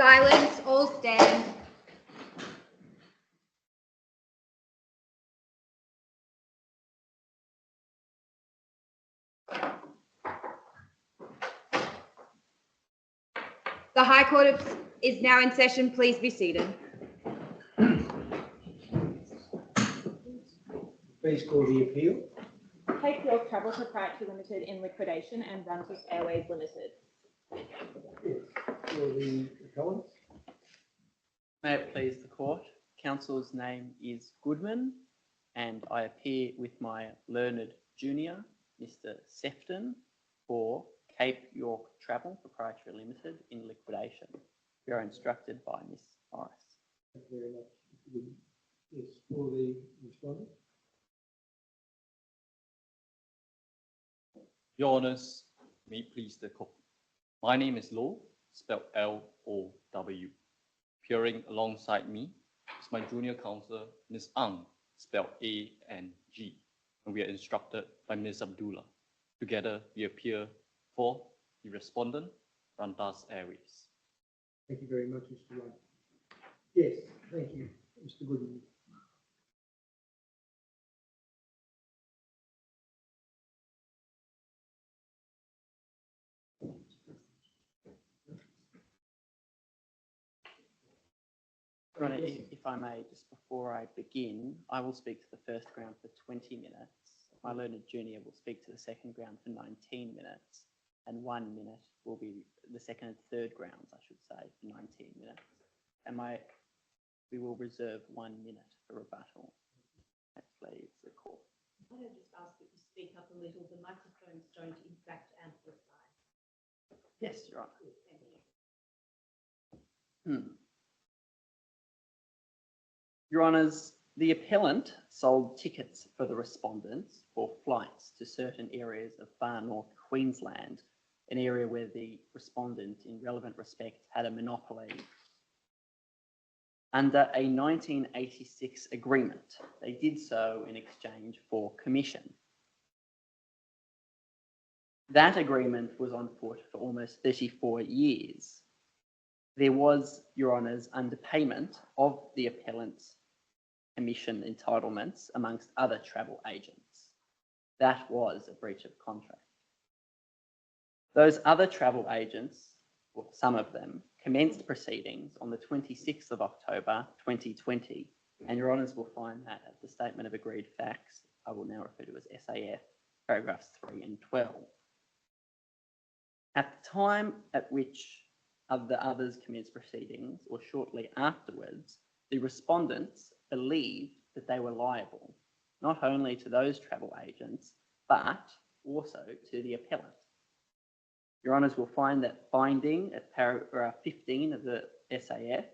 Silence, all stand. The High Court is now in session. Please be seated. Please call the appeal. Cape York Travel Proprietary Limited in liquidation and Qantas Airways Limited. Yes. For the appellant. May it please the court, counsel's name is Goodman and I appear with my learned junior, Mr. Sefton, for Cape York Travel Proprietary Limited in liquidation. We are instructed by Miss Morris. Thank you very much. Yes, for the respondent. Your Honours, may it please the court. My name is Lo, spelled L-O-W. Appearing alongside me is my junior counsel, Ms. Ang, spelled A-N-G. And we are instructed by Ms. Abdullah. Together, we appear for the respondent, Qantas Airways. Thank you very much, Mr. Wright. Yes, thank you, Mr. Goodman. Your Honour, if I may, just before I begin, I will speak to the first ground for 20 minutes. My learned junior will speak to the second ground for 19 minutes, and 1 minute will be the second and third grounds, I should say, for 19 minutes. And we will reserve 1 minute for rebuttal. That please the court. I would just ask that you speak up a little. The microphones don't in fact amplify. Yes, Your Honour. Thank you. Your Honours, the appellant sold tickets for the respondents for flights to certain areas of far north Queensland, an area where the respondent, in relevant respect, had a monopoly. Under a 1986 agreement, they did so in exchange for commission. That agreement was on foot for almost 34 years. There was, Your Honours, underpayment of the appellant's commission entitlements amongst other travel agents. That was a breach of contract. Those other travel agents, or some of them, commenced proceedings on the 26th of October 2020, and Your Honours will find that at the Statement of Agreed Facts, I will now refer to as SAF, paragraphs 3 and 12. At the time at which the others commenced proceedings, or shortly afterwards, the respondents believed that they were liable, not only to those travel agents, but also to the appellant. Your Honours will find that finding at paragraph 15 of the SAF,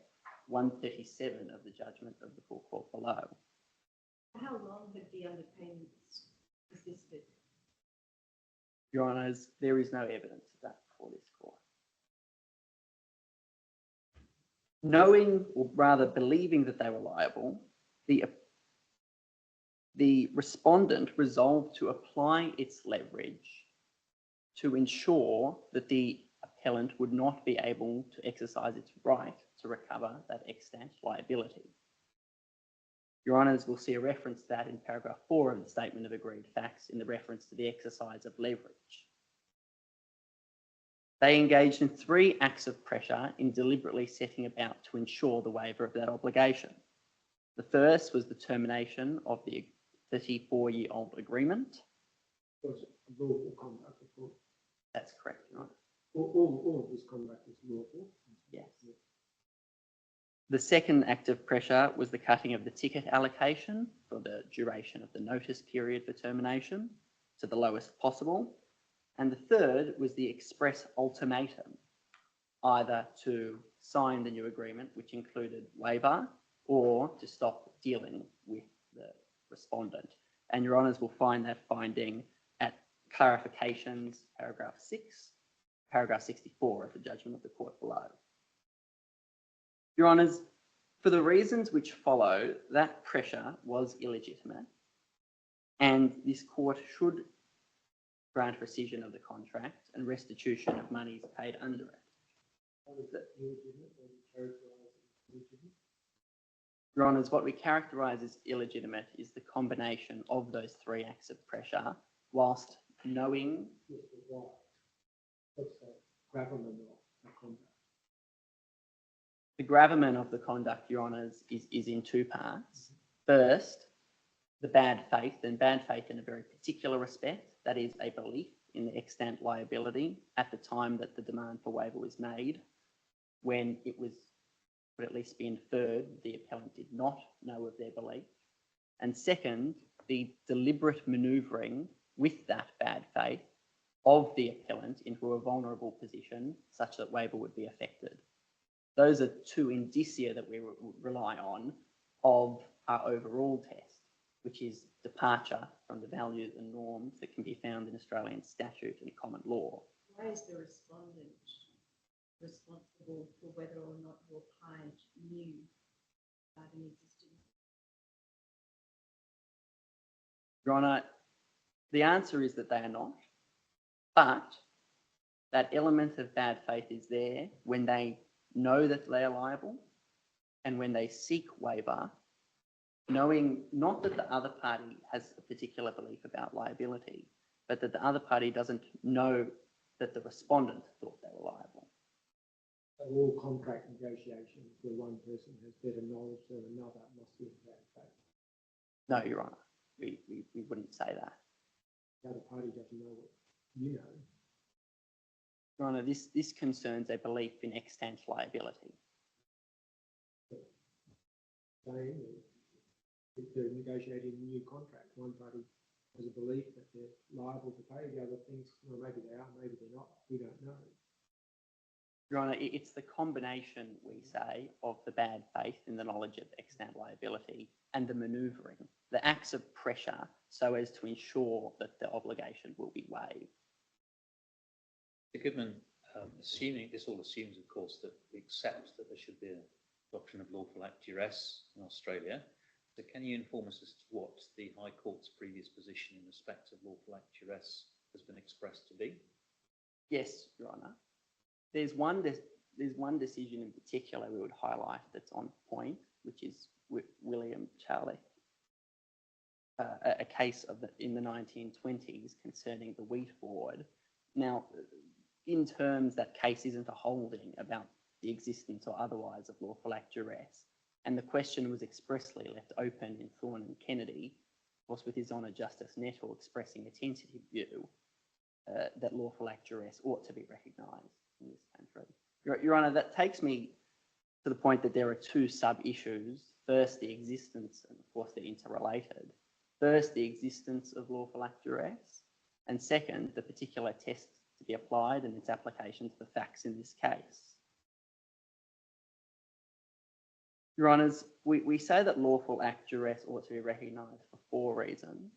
137 of the judgment of the full court below. How long had the underpayments persisted? Your Honours, there is no evidence of that before this court. Knowing, or rather believing that they were liable, the respondent resolved to apply its leverage to ensure that the appellant would not be able to exercise its right to recover that extant liability. Your Honours will see a reference to that in paragraph 4 of the Statement of Agreed Facts in the reference to the exercise of leverage. They engaged in 3 acts of pressure in deliberately setting about to ensure the waiver of that obligation. The first was the termination of the 34-year-old agreement. Was lawful conduct, of course. That's correct, Your Honour. All of this conduct is lawful. Yes. The second act of pressure was the cutting of the ticket allocation for the duration of the notice period for termination to the lowest possible. And the third was the express ultimatum, either to sign the new agreement, which included waiver, or to stop dealing with the respondent. And Your Honours will find that finding at clarifications, paragraph 6, paragraph 64 of the judgment of the court below. Your Honours, for the reasons which follow, that pressure was illegitimate, and this court should grant rescission of the contract and restitution of monies paid under it. What is that, illegitimate, or characterised as illegitimate? Your Honours, what we characterise as illegitimate is the combination of those three acts of pressure whilst knowing. Yes, but why? What's the gravamen of the conduct? The gravamen of the conduct, Your Honours, is in two parts. First, the bad faith, and bad faith in a very particular respect, that is a belief in the extant liability at the time that the demand for waiver was made, when it was, would at least be inferred, the appellant did not know of their belief. And second, the deliberate manoeuvring with that bad faith of the appellant into a vulnerable position such that waiver would be affected. Those are two indicia that we rely on of our overall test, which is departure from the values and norms that can be found in Australian statute and common law. Why is the respondent responsible for whether or not your client knew about an existing? Your Honour, the answer is that they are not, but that element of bad faith is there when they know that they are liable and when they seek waiver, knowing not that the other party has a particular belief about liability, but that the other party doesn't know that the respondent thought they were liable. So all contract negotiations where one person has better knowledge than another must be in bad faith. No, Your Honour, we wouldn't say that. The other party doesn't know what you know. Your Honour, this concerns a belief in extant liability. Saying that if they're negotiating a new contract, one party has a belief that they're liable to pay, the other thinks, well, maybe they are, maybe they're not, we don't know. Your Honour, it's the combination, we say, of the bad faith in the knowledge of extant liability and the manoeuvring, the acts of pressure so as to ensure that the obligation will be waived. Mr. Goodman, this all assumes, of course, that we accept that there should be a doctrine of lawful act duress in Australia. So can you inform us as to what the High Court's previous position in respect of lawful act duress has been expressed to be? Yes, Your Honour. There's one decision in particular we would highlight that's on point, which is William Charlie, a case in the 1920s concerning the wheat board. Now, in terms, that case isn't a holding about the existence or otherwise of lawful act duress, and the question was expressly left open in Thorne and Kennedy, of course with His Honour Justice Nettle expressing a tentative view that lawful act duress ought to be recognised in this country. Your Honour, that takes me to the point that there are two sub-issues. First, the existence, and of course they're interrelated. First, the existence of lawful act duress, and second, the particular test to be applied and its application to the facts in this case. Your Honours, we say that lawful act duress ought to be recognised for four reasons.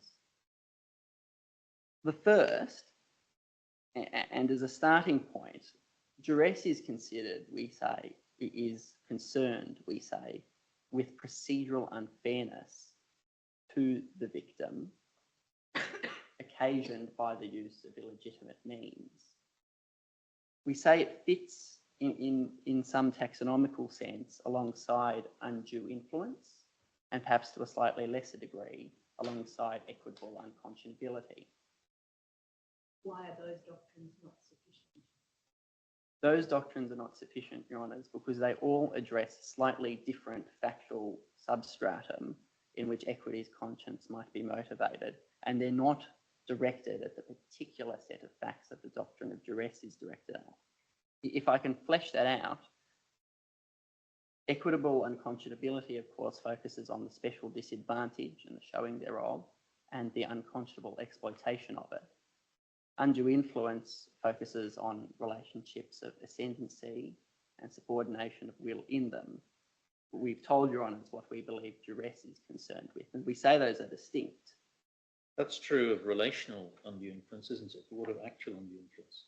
The first, and as a starting point, duress is considered, we say, is concerned, we say, with procedural unfairness to the victim occasioned by the use of illegitimate means. We say it fits in some taxonomical sense alongside undue influence, and perhaps to a slightly lesser degree alongside equitable unconscionability. Why are those doctrines not sufficient? Those doctrines are not sufficient, Your Honours, because they all address slightly different factual substratum in which equity's conscience might be motivated, and they're not directed at the particular set of facts that the doctrine of duress is directed at. If I can flesh that out, equitable unconscionability, of course, focuses on the special disadvantage and the showing thereof, and the unconscionable exploitation of it. Undue influence focuses on relationships of ascendancy and subordination of will in them. We've told Your Honours what we believe duress is concerned with, and we say those are distinct. That's true of relational undue influence, isn't it? But what of actual undue influence?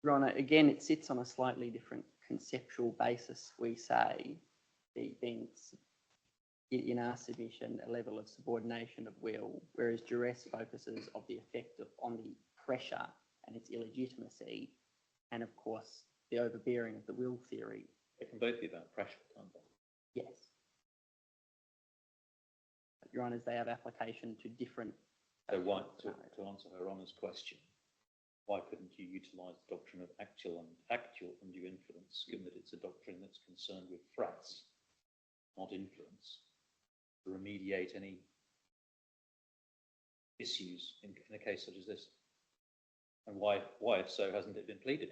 Your Honour, again, it sits on a slightly different conceptual basis, we say, being in our submission a level of subordination of will, whereas duress focuses on the effect on the pressure and its illegitimacy, and of course the overbearing of the will theory. It can both be about pressure, can't they? Yes. But, Your Honours, they have application to different. So why, to answer Her Honour's question, why couldn't you utilise the doctrine of actual undue influence, given that it's a doctrine that's concerned with threats, not influence, to remediate any issues in a case such as this? And why, if so, hasn't it been pleaded?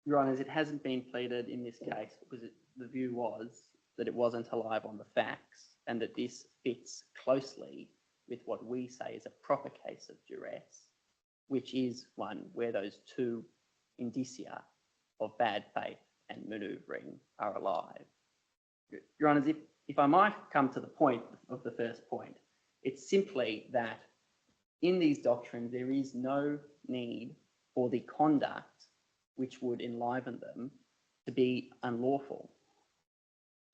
Your Honours, it hasn't been pleaded in this case because the view was that it wasn't alive on the facts and that this fits closely with what we say is a proper case of duress, which is one where those two indicia of bad faith and manoeuvring are alive. Your Honours, if I might come to the point of the first point, it's simply that in these doctrines there is no need for the conduct which would enliven them to be unlawful.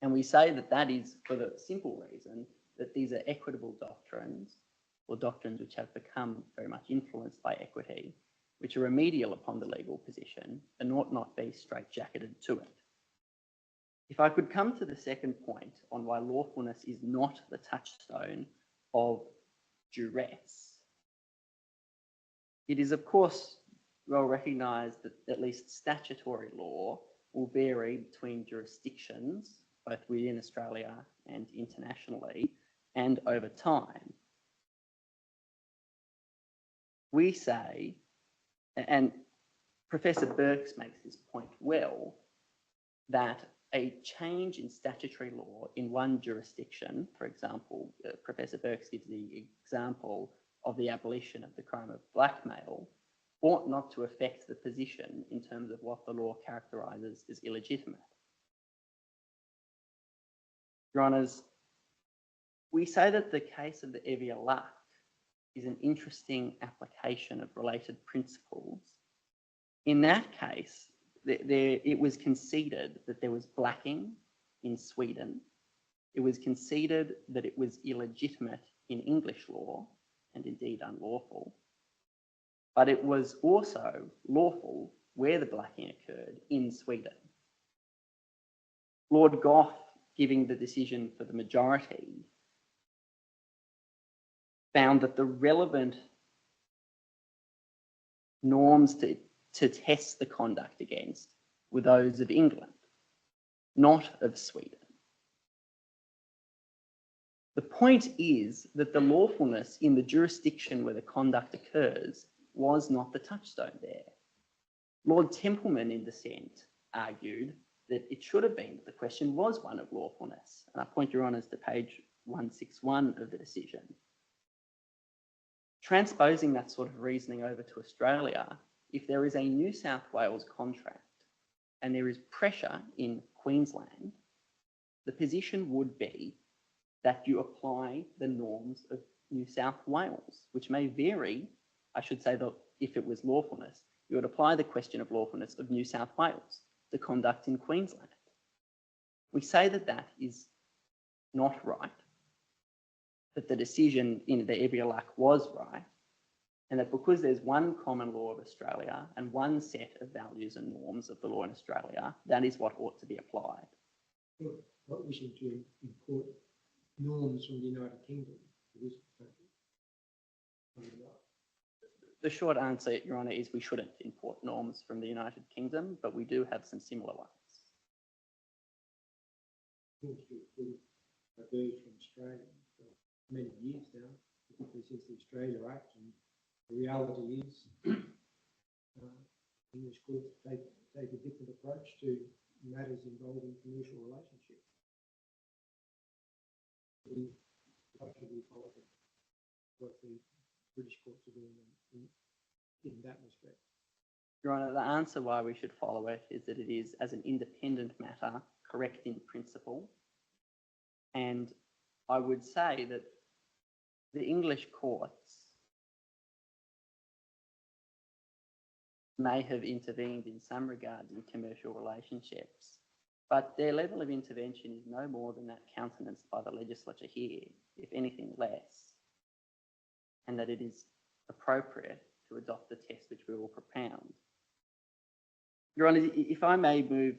And we say that that is for the simple reason that these are equitable doctrines, or doctrines which have become very much influenced by equity, which are remedial upon the legal position and ought not be straitjacketed to it. If I could come to the second point on why lawfulness is not the touchstone of duress, it is of course well recognised that at least statutory law will vary between jurisdictions, both within Australia and internationally, and over time. We say, and Professor Birks makes this point well, that a change in statutory law in one jurisdiction, for example, Professor Birks gives the example of the abolition of the crime of blackmail, ought not to affect the position in terms of what the law characterises as illegitimate. Your Honours, we say that the case of the Evia Luck is an interesting application of related principles. In that case, it was conceded that there was blacking in Sweden. It was conceded that it was illegitimate in English law, and indeed unlawful. But it was also lawful where the blacking occurred in Sweden. Lord Gough, giving the decision for the majority, found that the relevant norms to test the conduct against were those of England, not of Sweden. The point is that the lawfulness in the jurisdiction where the conduct occurs was not the touchstone there. Lord Templeman, in dissent, argued that it should have been that the question was one of lawfulness. And I point Your Honours to page 161 of the decision. Transposing that sort of reasoning over to Australia, if there is a New South Wales contract and there is pressure in Queensland, the position would be that you apply the norms of New South Wales, which may vary. I should say that if it was lawfulness, you would apply the question of lawfulness of New South Wales, the conduct in Queensland. We say that that is not right, that the decision in the Evia Luck was right, and that because there's one common law of Australia and one set of values and norms of the law in Australia, that is what ought to be applied. Not wishing to import norms from the United Kingdom to this country. The short answer, Your Honour, is we shouldn't import norms from the United Kingdom, but we do have some similar ones. I've heard from Australia for many years now, particularly since the Australia Act, and the reality is English courts take a different approach to matters involving commercial relationships. We actually follow what the British courts are doing in that respect. Your Honour, the answer why we should follow it is that it is, as an independent matter, correct in principle. And I would say that the English courts may have intervened in some regards in commercial relationships, but their level of intervention is no more than that countenanced by the legislature here, if anything less, and that it is appropriate to adopt the test which we will propound. Your Honour, if I may move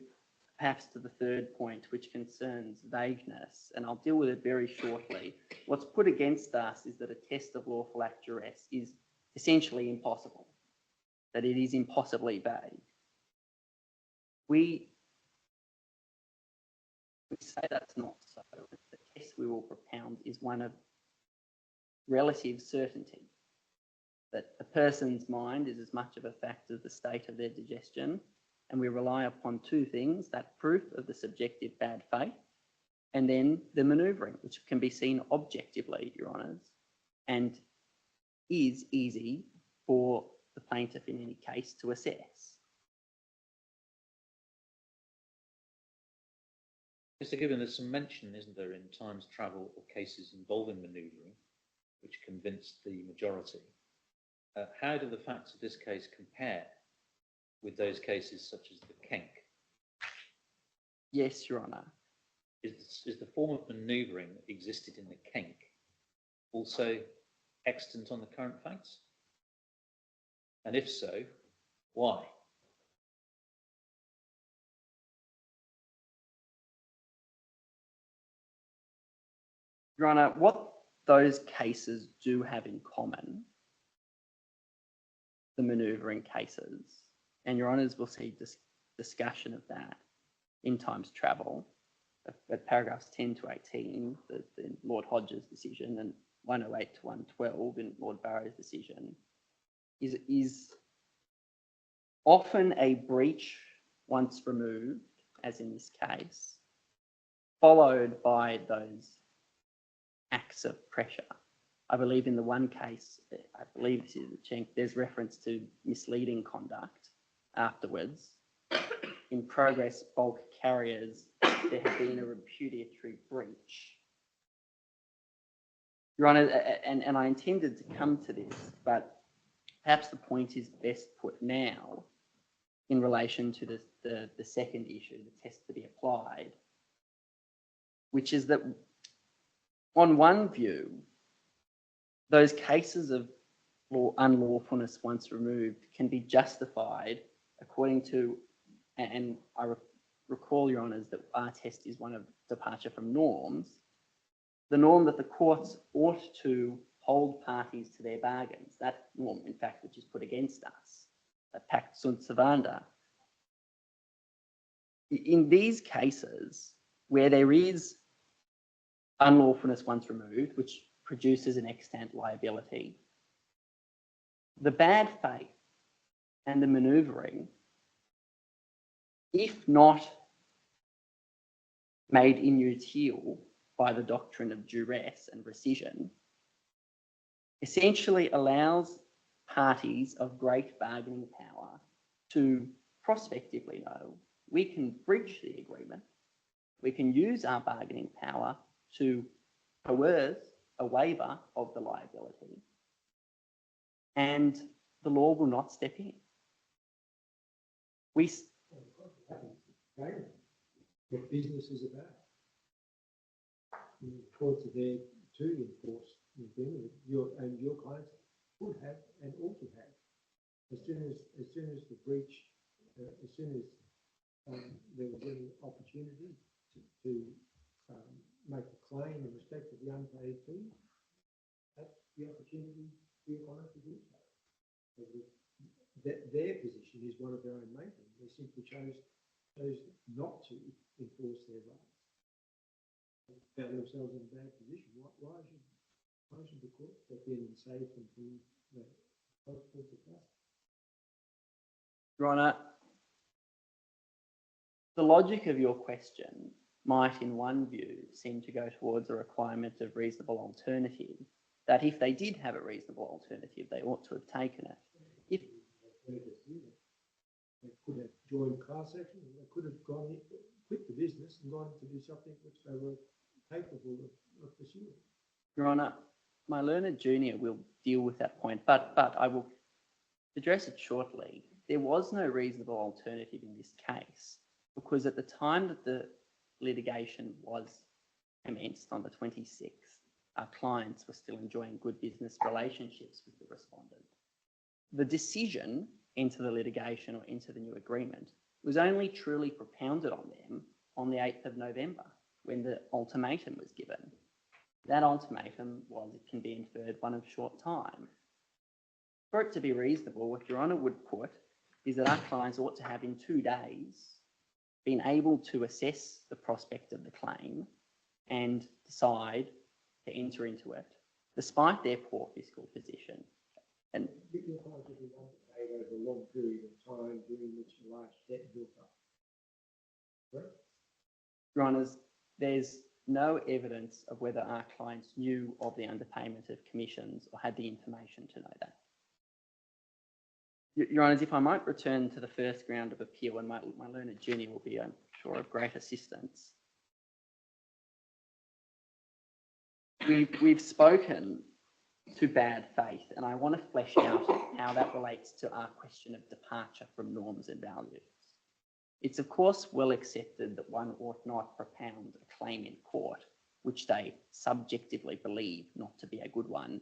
perhaps to the third point, which concerns vagueness, and I'll deal with it very shortly. What's put against us is that a test of lawful act duress is essentially impossible, that it is impossibly vague. We say that's not so. The test we will propound is one of relative certainty, that a person's mind is as much of a fact as the state of their digestion, and we rely upon two things: that proof of the subjective bad faith, and then the manoeuvring, which can be seen objectively, Your Honours, and is easy for the plaintiff in any case to assess. Mr. Gibbon, there's some mention, isn't there, in Times Travel of cases involving manoeuvring, which convinced the majority. How do the facts of this case compare with those cases such as the Kenk? Yes, Your Honour. Is the form of manoeuvring that existed in the Kenk also extant on the current facts? And if so, why? Your Honour, what those cases do have in common, the manoeuvring cases, and Your Honours will see discussion of that in Times Travel, at paragraphs 10 to 18, the Lord Hodges decision, and 108 to 112 in Lord Barrow's decision, is often a breach once removed, as in this case, followed by those acts of pressure. I believe in the one case, I believe this is the Cenk, there's reference to misleading conduct afterwards. In Progress Bulk Carriers, there had been a repudiatory breach. Your Honour, and I intended to come to this, but perhaps the point is best put now in relation to the second issue, the test to be applied, which is that on one view, those cases of unlawfulness once removed can be justified according to, and I recall, Your Honours, that our test is one of departure from norms, the norm that the courts ought to hold parties to their bargains, that norm, in fact, which is put against us, that pact sunt servanda. In these cases, where there is unlawfulness once removed, which produces an extant liability, the bad faith and the manoeuvring, if not made inutile by the doctrine of duress and rescission, essentially allows parties of great bargaining power to prospectively know we can breach the agreement, we can use our bargaining power to coerce a waiver of the liability, and the law will not step in. What business is about. The courts are there to enforce the agreement. Your clients would have and ought to have. As soon as the breach, as soon as there was any opportunity to make a claim in respect of the unpaid fee, that's the opportunity for your client to do so. Their position is one of their own making. They simply chose not to enforce their rights. They found themselves in a bad position. Why should the court step in and save them from the consequences of that? Your Honour, the logic of your question might, in one view, seem to go towards a requirement of reasonable alternative, that if they did have a reasonable alternative, they ought to have taken it. If they could have joined class action, they could have gone in, quit the business and gone to do something which they were capable of pursuing. Your Honour, my learned junior will deal with that point, but I will address it shortly. There was no reasonable alternative in this case, because at the time that the litigation was commenced on the 26th, our clients were still enjoying good business relationships with the respondent. The decision into the litigation or into the new agreement was only truly propounded on them on the 8th of November when the ultimatum was given. That ultimatum was, it can be inferred, one of short time. For it to be reasonable, what Your Honour would put is that our clients ought to have in 2 days been able to assess the prospect of the claim and decide to enter into it, despite their poor fiscal position. And Your clients have been underpaid over a long period of time during which a large debt built up. Correct? Your Honours, there's no evidence of whether our clients knew of the underpayment of commissions or had the information to know that. Your Honours, if I might return to the first ground of appeal, and my learned junior will be, I'm sure, of great assistance. We've spoken to bad faith, and I want to flesh out how that relates to our question of departure from norms and values. It's of course well accepted that one ought not propound a claim in court which they subjectively believe not to be a good one.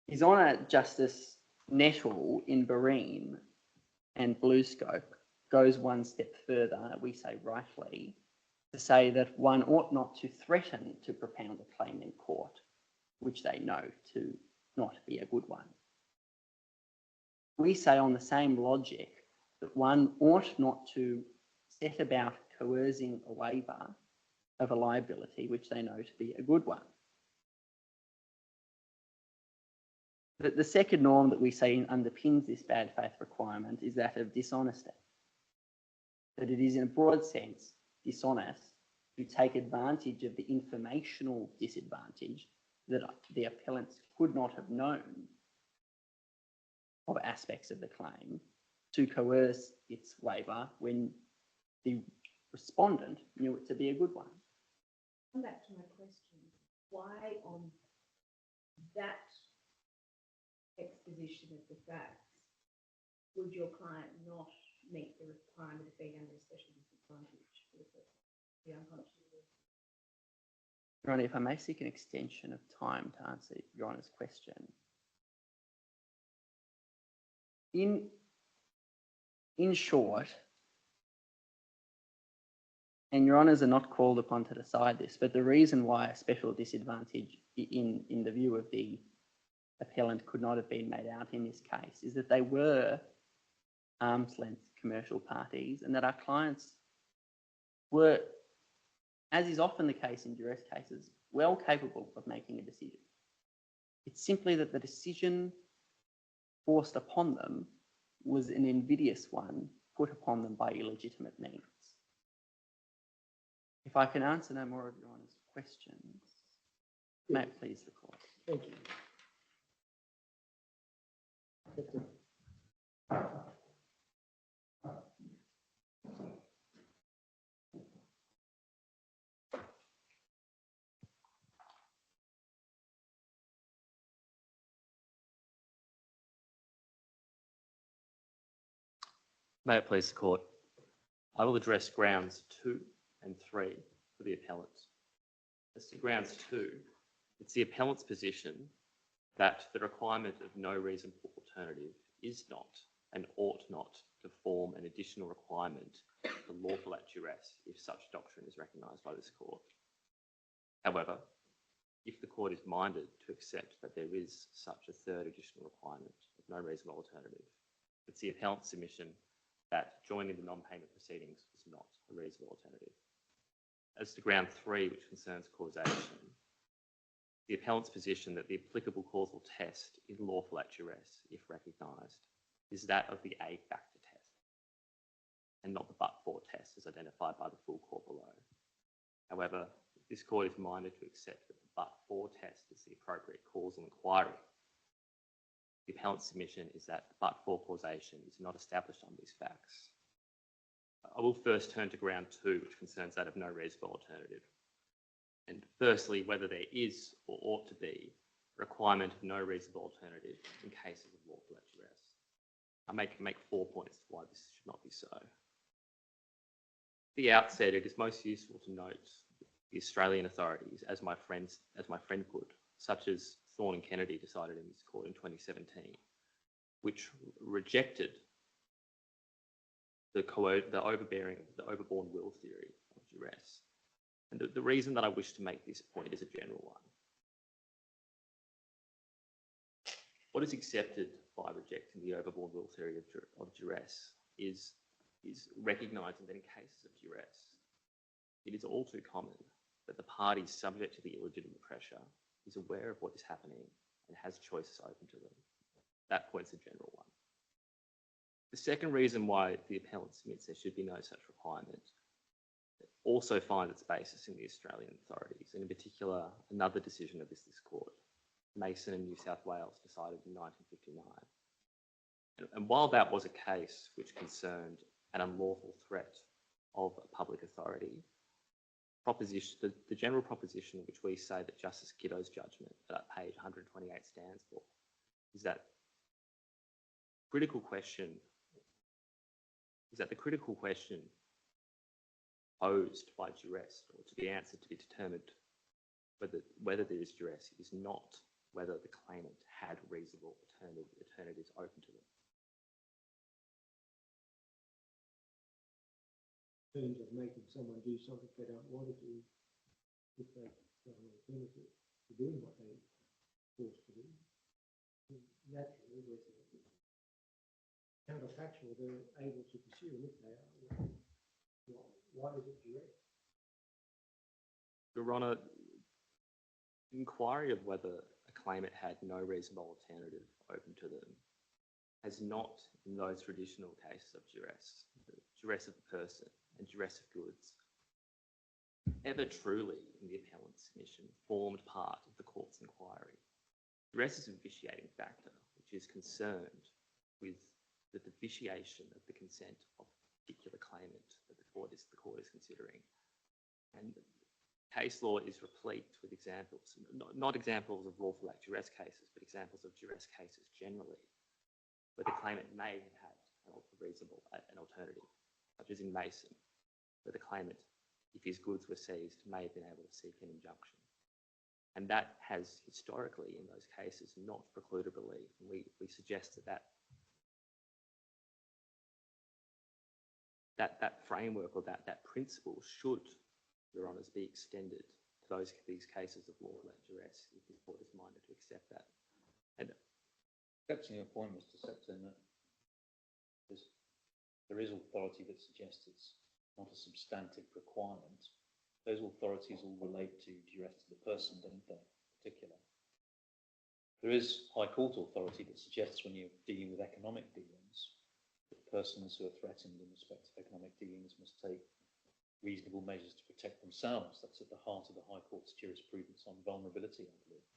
His Honour Justice Nettle in Barine and Bluescope goes one step further, we say rightly, to say that one ought not to threaten to propound a claim in court which they know to not be a good one. We say on the same logic that one ought not to set about coercing a waiver of a liability which they know to be a good one. The second norm that we say underpins this bad faith requirement is that of dishonesty. That it is in a broad sense dishonest to take advantage of the informational disadvantage that the appellants could not have known of aspects of the claim to coerce its waiver when the respondent knew it to be a good one. Come back to my question. Why on that exposition of the facts would your client not meet the requirement of being under a special disadvantage for the unconscionable? Your Honour, if I may seek an extension of time to answer Your Honour's question. In short, and Your Honours are not called upon to decide this, but the reason why a special disadvantage in the view of the appellant could not have been made out in this case is that they were arm's length commercial parties and that our clients were, as is often the case in duress cases, well capable of making a decision. It's simply that the decision forced upon them was an invidious one put upon them by illegitimate means. If I can answer no more of Your Honour's questions, may it please the court. Thank you. May it please the court. I will address grounds 2 and 3 for the appellants. As to grounds 2, it's the appellant's position that the requirement of no reasonable alternative is not and ought not to form an additional requirement for lawful at duress if such doctrine is recognised by this court. However, if the court is minded to accept that there is such a third additional requirement of no reasonable alternative, it's the appellant's submission that joining the non-payment proceedings was not a reasonable alternative. As to ground 3, which concerns causation, the appellant's position that the applicable causal test in lawful at duress, if recognised, is that of the A factor test and not the but-for test as identified by the full court below. However, if this court is minded to accept that the but-for test is the appropriate causal inquiry, the appellant's submission is that the but-for causation is not established on these facts. I will first turn to ground 2, which concerns that of no reasonable alternative. And firstly, whether there is or ought to be a requirement of no reasonable alternative in cases of lawful at duress. I make 4 points why this should not be so. At the outset, it is most useful to note the Australian authorities, as my friend put, such as Thorne and Kennedy decided in this court in 2017, which rejected the overborne will theory of duress. And the reason that I wish to make this point is a general one. What is accepted by rejecting the overborne will theory of duress is recognising that in cases of duress, it is all too common that the party subject to the illegitimate pressure is aware of what is happening and has choices open to them. That point's a general one. The second reason why the appellant submits there should be no such requirement also finds its basis in the Australian authorities, and in particular, another decision of this court, Mason and New South Wales, decided in 1959. And while that was a case which concerned an unlawful threat of a public authority, the general proposition which we say that Justice Gidon's judgment at page 128 stands for is that the critical question posed by duress, or to be answered to be determined whether there is duress, is not whether the claimant had reasonable alternatives open to them. In terms of making someone do something they don't want to do, if they have an alternative to doing what they're forced to do, then naturally there's a counterfactual they're able to pursue, and if they are, why is it duress? Your Honour, inquiry of whether a claimant had no reasonable alternative open to them has not, in those traditional cases of duress, the duress of the person and duress of goods, ever truly, in the appellant's submission, formed part of the court's inquiry. Duress is a vitiating factor, which is concerned with the vitiation of the consent of a particular claimant that the court is considering. And case law is replete with examples, not examples of lawful act duress cases, but examples of duress cases generally, where the claimant may have had an alternative, such as in Mason, where the claimant, if his goods were seized, may have been able to seek an injunction. And that has historically, in those cases, not precluded relief. And we suggest that framework or that principle should, Your Honours, be extended to these cases of lawful act duress, if the court is minded to accept that. And accepting your point, Mr. Sefton, that there is authority that suggests it's not a substantive requirement. Those authorities all relate to duress to the person, don't they, in particular? There is High Court authority that suggests when you're dealing with economic dealings, that persons who are threatened in respect of economic dealings must take reasonable measures to protect themselves. That's at the heart of the High Court's jurisprudence on vulnerability, I believe.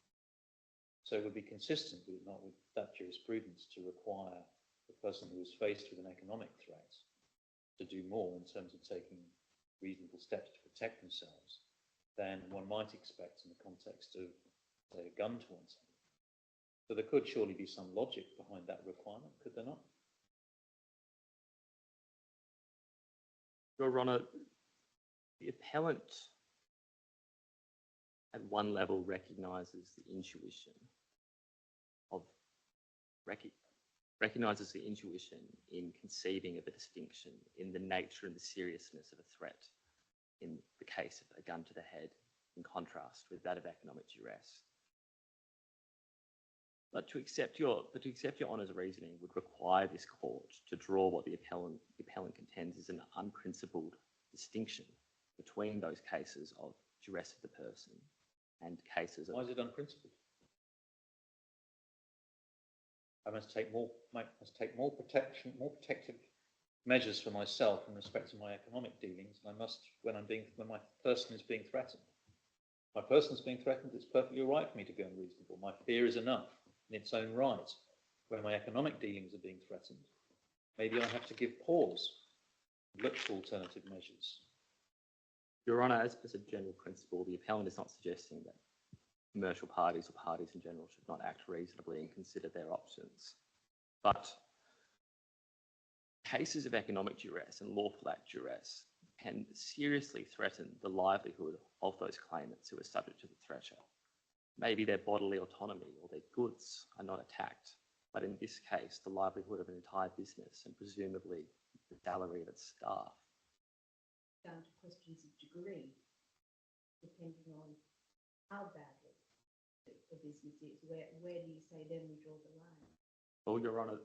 So it would be consistent, would it not, with that jurisprudence to require the person who is faced with an economic threat to do more in terms of taking reasonable steps to protect themselves than one might expect in the context of, say, a gun to one's head. So there could surely be some logic behind that requirement, could there not? Your Honour, the appellant at one level recognises the intuition in conceiving of a distinction in the nature and the seriousness of a threat in the case of a gun to the head, in contrast with that of economic duress. But to accept your Honour's reasoning would require this court to draw what the appellant contends is an unprincipled distinction between those cases of duress of the person and cases of... Why is it unprincipled? I must take more protective measures for myself in respect to my economic dealings than I must when my person is being threatened. My person is being threatened, it's perfectly all right for me to go unreasonable. My fear is enough in its own right. When my economic dealings are being threatened, maybe I have to give pause, look for alternative measures. Your Honour, as a general principle, the appellant is not suggesting that commercial parties or parties in general should not act reasonably and consider their options. But cases of economic duress and lawful act duress can seriously threaten the livelihood of those claimants who are subject to the threshold. maybe their bodily autonomy or their goods are not attacked. But in this case, the livelihood of an entire business and presumably the salary of its staff. Down to questions of degree, depending on how badly the business is. Where do you say then we draw the line? Well, Your Honour,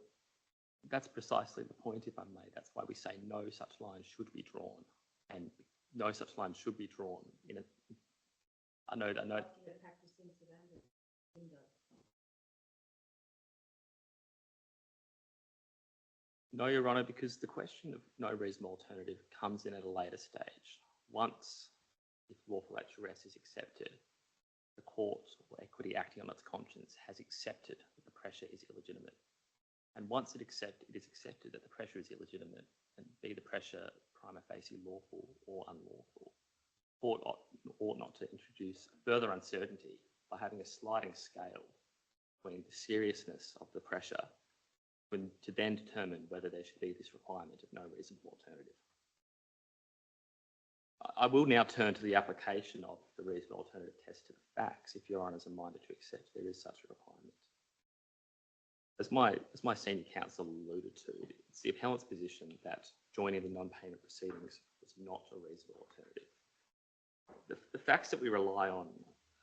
that's precisely the point, if I may. That's why we say no such line should be drawn. And no such line should be drawn in a... I know. Practicing surveillance window. No, Your Honour, because the question of no reasonable alternative comes in at a later stage. Once, if lawful act duress is accepted, the court or equity acting on its conscience has accepted that the pressure is illegitimate. And once it is accepted that the pressure is illegitimate, and be the pressure prima facie lawful or unlawful, court ought not to introduce further uncertainty by having a sliding scale between the seriousness of the pressure to then determine whether there should be this requirement of no reasonable alternative. I will now turn to the application of the reasonable alternative test to the facts, if Your Honours are minded to accept there is such a requirement. As my senior counsel alluded to, it's the appellant's position that joining the non-payment proceedings was not a reasonable alternative. The facts that we rely on,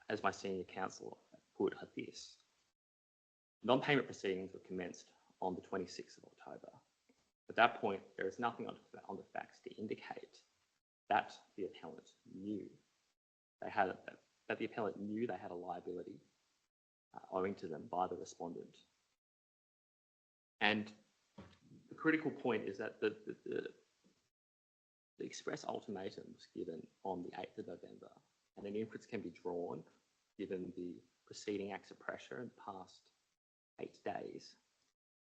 as my senior counsel put, are this. Non-payment proceedings were commenced on the 26th of October. At that point, there is nothing on the facts to indicate that the appellant knew they had a liability owing to them by the respondent. And the critical point is that the express ultimatum was given on the 8th of November, and an inference can be drawn, given the preceding acts of pressure in the past 8 days,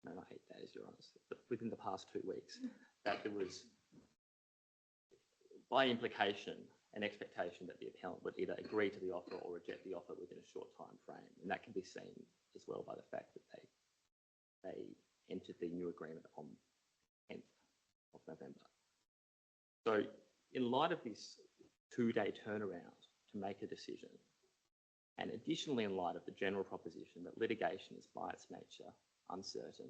no, not 8 days, Your Honour, but within the past 2 weeks, that there was, by implication, an expectation that the appellant would either agree to the offer or reject the offer within a short time frame. And that can be seen as well by the fact that they entered the new agreement on 10th of November. So in light of this 2-day turnaround to make a decision, and additionally in light of the general proposition that litigation is by its nature uncertain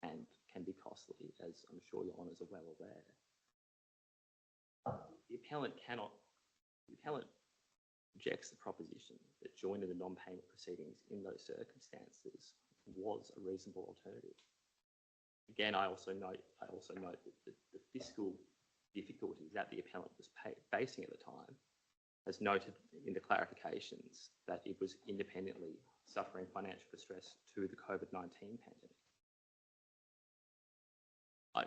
and can be costly, as I'm sure Your Honours are well aware, the appellant rejects the proposition that joining the non-payment proceedings in those circumstances was a reasonable alternative. Again, I also note that the fiscal difficulties that the appellant was facing at the time, as noted in the clarifications, that it was independently suffering financial distress to the COVID-19 pandemic. I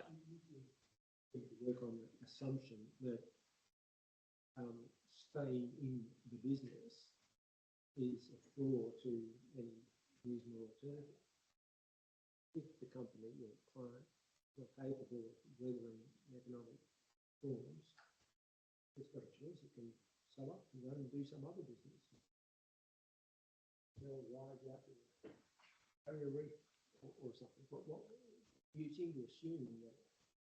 think to work on the assumption that staying in the business is a flaw to any reasonable alternative. If the company or client are capable of weathering economic storms, it's got a choice. It can sell up and go and do some other business. They'll rise up and carry a reef or something. What you seem to assume that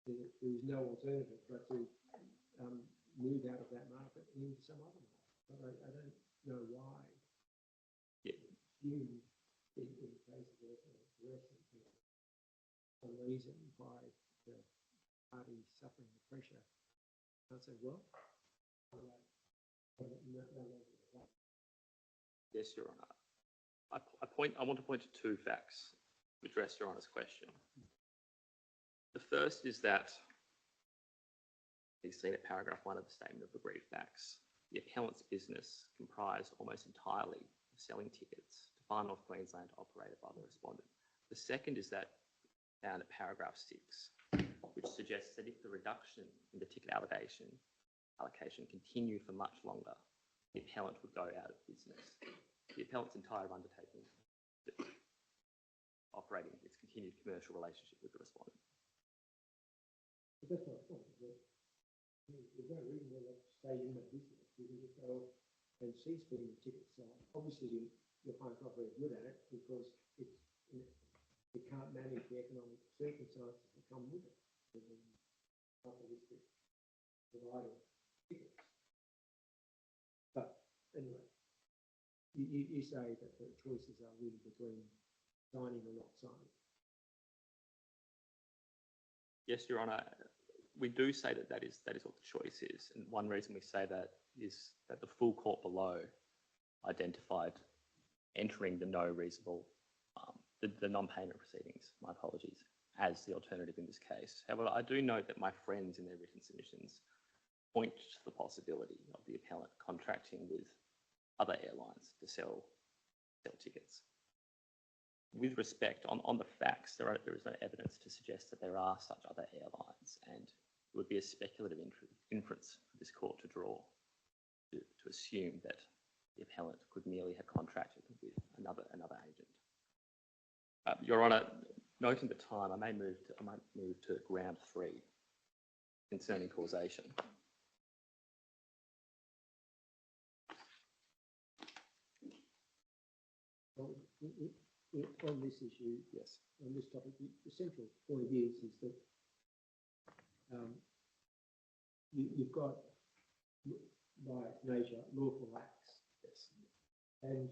there is no alternative but to move out of that market and into some other market. But I don't know why. Yeah. You, in the case of the a reason by the party suffering the pressure, I'd say, well, yes, Your Honour. I want to point to 2 facts to address Your Honour's question. The first is that, you've seen at paragraph 1 of the statement of agreed facts, the appellant's business comprised almost entirely of selling tickets to Far North Queensland operated by the respondent. The second is that found at paragraph 6, which suggests that if the reduction in the ticket allocation continued for much longer, the appellant would go out of business. The appellant's entire undertaking operating its continued commercial relationship with the respondent. But that's my point. There's no reason why they stay in that business. You can just go and cease being a ticket seller. Obviously, your client's not very good at it because it can't manage the economic circumstances that come with it. Capitalistic providing tickets. But anyway, you say that the choices are really between signing or not signing. Yes, Your Honour, we do say that that is what the choice is. And one reason we say that is that the full court below identified entering the no reasonable, the non-payment proceedings, my apologies, as the alternative in this case. However, I do note that my friends in their written submissions point to the possibility of the appellant contracting with other airlines to sell tickets. With respect, on the facts, there is no evidence to suggest that there are such other airlines, and it would be a speculative inference for this court to draw to assume that the appellant could merely have contracted with another agent. Your Honour, noting the time, I might move to ground 3 concerning causation. Well, on this issue, yes, on this topic, the central point is that you've got, by nature, lawful acts. Yes. And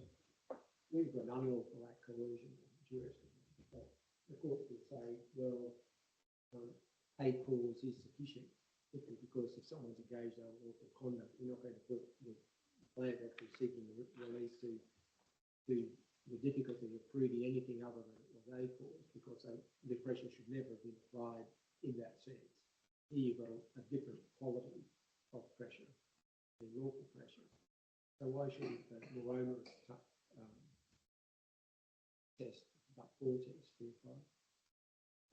we've got an unlawful act, coercion, duress. The court will say, well, a cause is sufficient simply because if someone's engaged in unlawful conduct, you're not going to put the plaintiff actually seeking the release to the difficulty of proving anything other than it was a cause, because the pressure should never have been applied in that sense. Here you've got a different quality of pressure, the lawful pressure. So why shouldn't the more onerous test, but for test, be applied?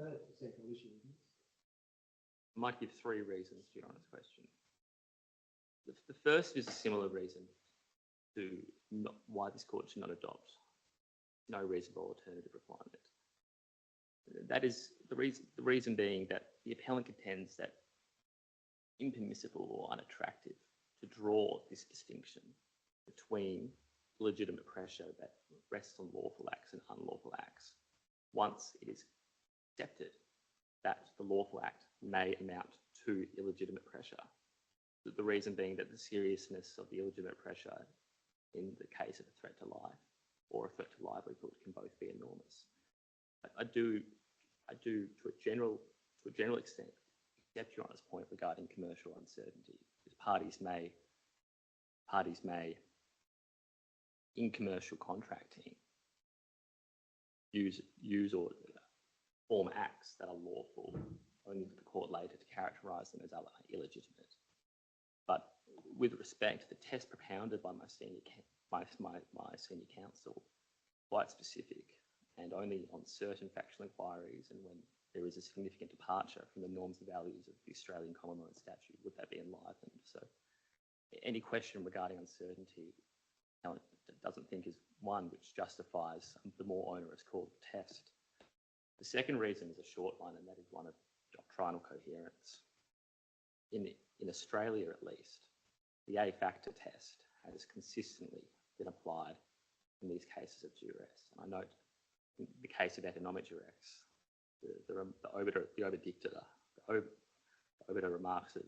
That's the central issue, isn't it? I might give 3 reasons to Your Honour's question. The first is a similar reason to why this court should not adopt no reasonable alternative requirement. That is the reason being that the appellant contends that impermissible or unattractive to draw this distinction between legitimate pressure that rests on lawful acts and unlawful acts once it is accepted that the lawful act may amount to illegitimate pressure. The reason being that the seriousness of the illegitimate pressure in the case of a threat to life or a threat to livelihood can both be enormous. I do to a general extent accept Your Honour's point regarding commercial uncertainty, because parties may in commercial contracting use or form acts that are lawful, only for the court later to characterise them as illegitimate. But with respect, the test propounded by my senior counsel, quite specific, and only on certain factual inquiries and when there is a significant departure from the norms and values of the Australian common law and statute would that be enlivened. So any question regarding uncertainty doesn't think is one which justifies the more onerous called test. The second reason is a short one, and that is one of doctrinal coherence. In Australia, at least, the A-factor test has consistently been applied in these cases of duress. And I note in the case of economic duress, the obiter remarks of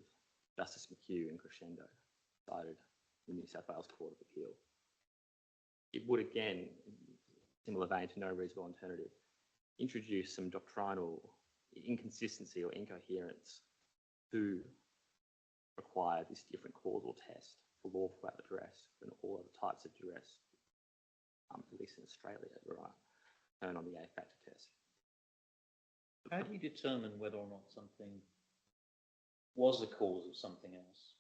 Justice McHugh in Crescendo cited in the New South Wales Court of Appeal. It would again, in similar vein to no reasonable alternative, introduce some doctrinal inconsistency or incoherence to require this different causal test for lawful act of duress and all other types of duress, at least in Australia, where I turn on the A-factor test. How do you determine whether or not something was the cause of something else,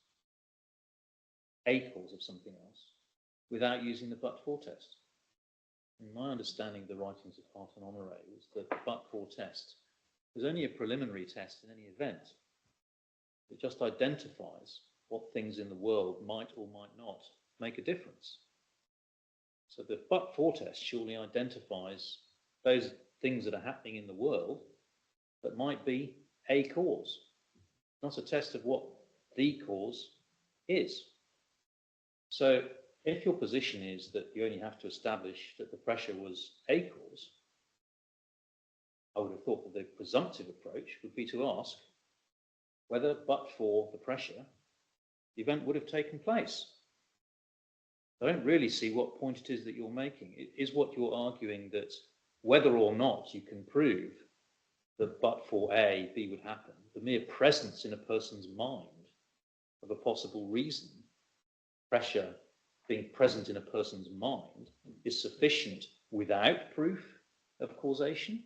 a cause of something else, without using the but-for test? In my understanding of the writings of Hart and Honourable was that the but-for test was only a preliminary test in any event. It just identifies what things in the world might or might not make a difference. So the but-for test surely identifies those things that are happening in the world that might be a cause, not a test of what the cause is. So if your position is that you only have to establish that the pressure was a cause, I would have thought that the presumptive approach would be to ask whether, but for the pressure, the event would have taken place. I don't really see what point it is that you're making. Is what you're arguing that whether or not you can prove that but for A, B would happen, the mere presence in a person's mind of a possible reason, pressure being present in a person's mind, is sufficient without proof of causation?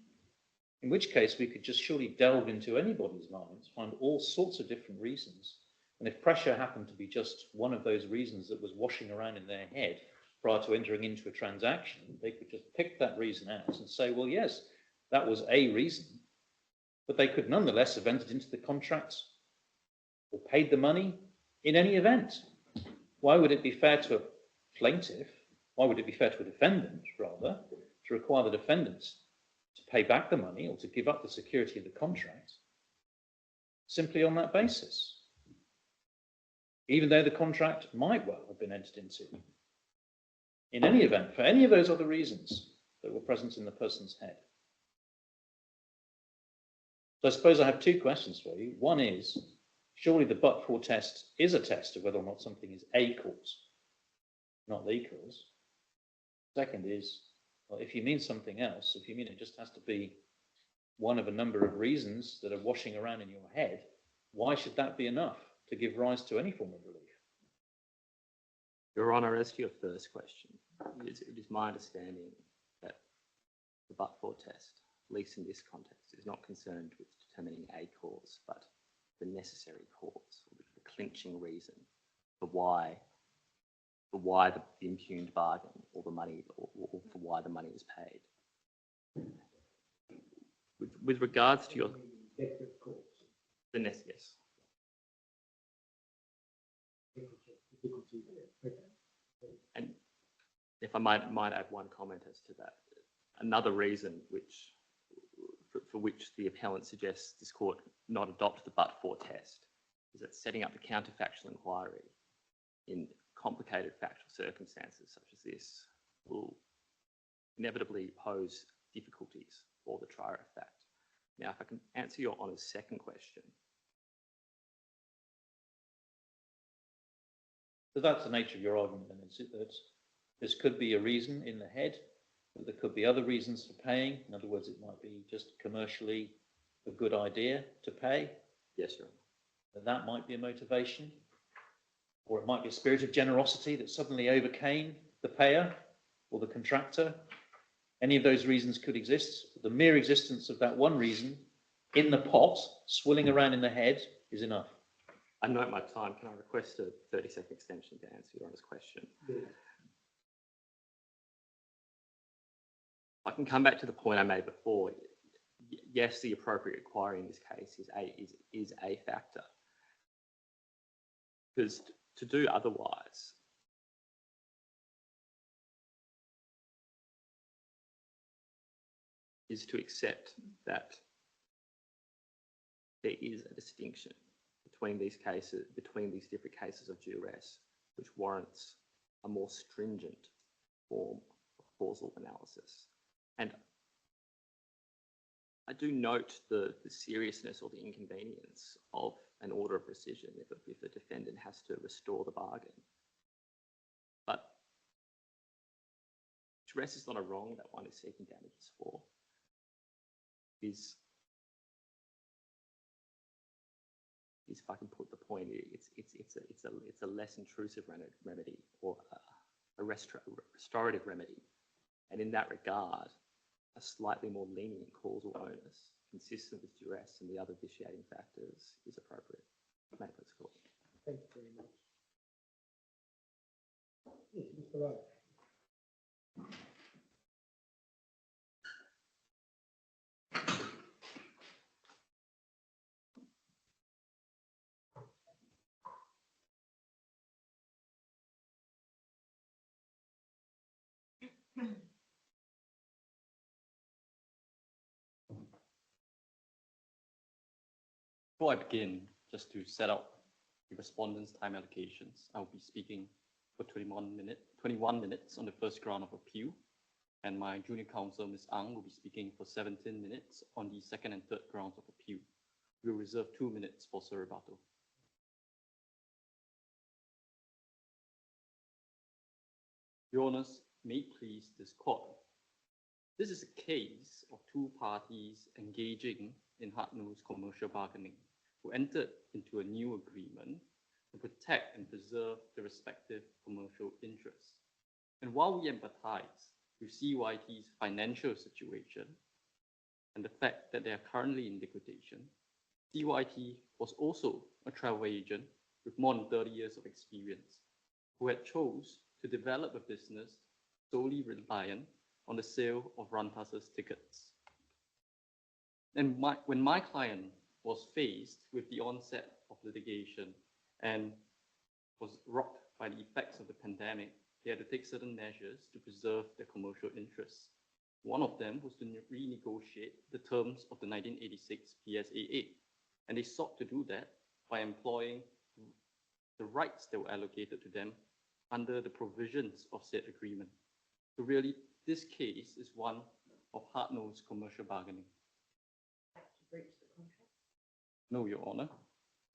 In which case we could just surely delve into anybody's minds, find all sorts of different reasons. And if pressure happened to be just one of those reasons that was washing around in their head prior to entering into a transaction, they could just pick that reason out and say, well, yes, that was a reason, but they could nonetheless have entered into the contract or paid the money in any event. Why would it be fair to a plaintiff, why would it be fair to a defendant, rather, to require the defendant to pay back the money or to give up the security of the contract simply on that basis, even though the contract might well have been entered into in any event for any of those other reasons that were present in the person's head? So I suppose I have two questions for you. One is, surely the but-for test is a test of whether or not something is a cause, not the cause. Second is, well, if you mean something else, if you mean it just has to be one of a number of reasons that are washing around in your head, why should that be enough to give rise to any form of relief? Your Honour, as to your first question, it is my understanding that the but-for test, at least in this context, is not concerned with determining a cause, but the necessary cause, or the clinching reason for why the impugned bargain or the money, or for why the money is paid. With regards to your yes. And if I might add one comment as to that, another reason for which the appellant suggests this court not adopt the but-for test is that setting up the counterfactual inquiry in complicated factual circumstances such as this will inevitably pose difficulties for the trier of fact. Now, if I can answer your Honour's second question. So that's the nature of your argument, then, is it that this could be a reason in the head, but there could be other reasons for paying? In other words, it might be just commercially a good idea to pay. Yes, Your Honour. That might be a motivation. Or it might be a spirit of generosity that suddenly overcame the payer or the contractor. Any of those reasons could exist. The mere existence of that one reason in the pot, swirling around in the head, is enough. I note my time. Can I request a 30-second extension to answer Your Honour's question? Yeah. I can come back to the point I made before. Yes, the appropriate inquiry in this case is a factor. Because to do otherwise is to accept that there is a distinction between these cases, between these different cases of duress, which warrants a more stringent form of causal analysis. And I do note the seriousness or the inconvenience of an order of rescission if a defendant has to restore the bargain. But duress is not a wrong that one is seeking damages for. Is if I can put the point, it's a less intrusive remedy or a restorative remedy, and in that regard, a slightly more lenient causal onus, consistent with duress and the other vitiating factors, is appropriate. May I please call? Thank you very much. Yes, Mr. Wright. Before I begin, just to set up the respondents' time allocations, I will be speaking for 21 minutes on the first ground of appeal, and my junior counsel, Ms. Ang, will be speaking for 17 minutes on the second and third grounds of appeal. We will reserve 2 minutes for Sir rebuttal. Your Honours, may it please this court. This is a case of two parties engaging in hard-nosed commercial bargaining who entered into a new agreement to protect and preserve their respective commercial interests. And while we empathize with CYT's financial situation and the fact that they are currently in liquidation, CYT was also a travel agent with more than 30 years of experience who had chose to develop a business solely reliant on the sale of run-passes tickets. And when my client was faced with the onset of litigation and was rocked by the effects of the pandemic, they had to take certain measures to preserve their commercial interests. One of them was to renegotiate the terms of the 1986 PSAA, and they sought to do that by employing the rights that were allocated to them under the provisions of said agreement. So really, this case is one of hard-nosed commercial bargaining. To breach the contract? No, Your Honour.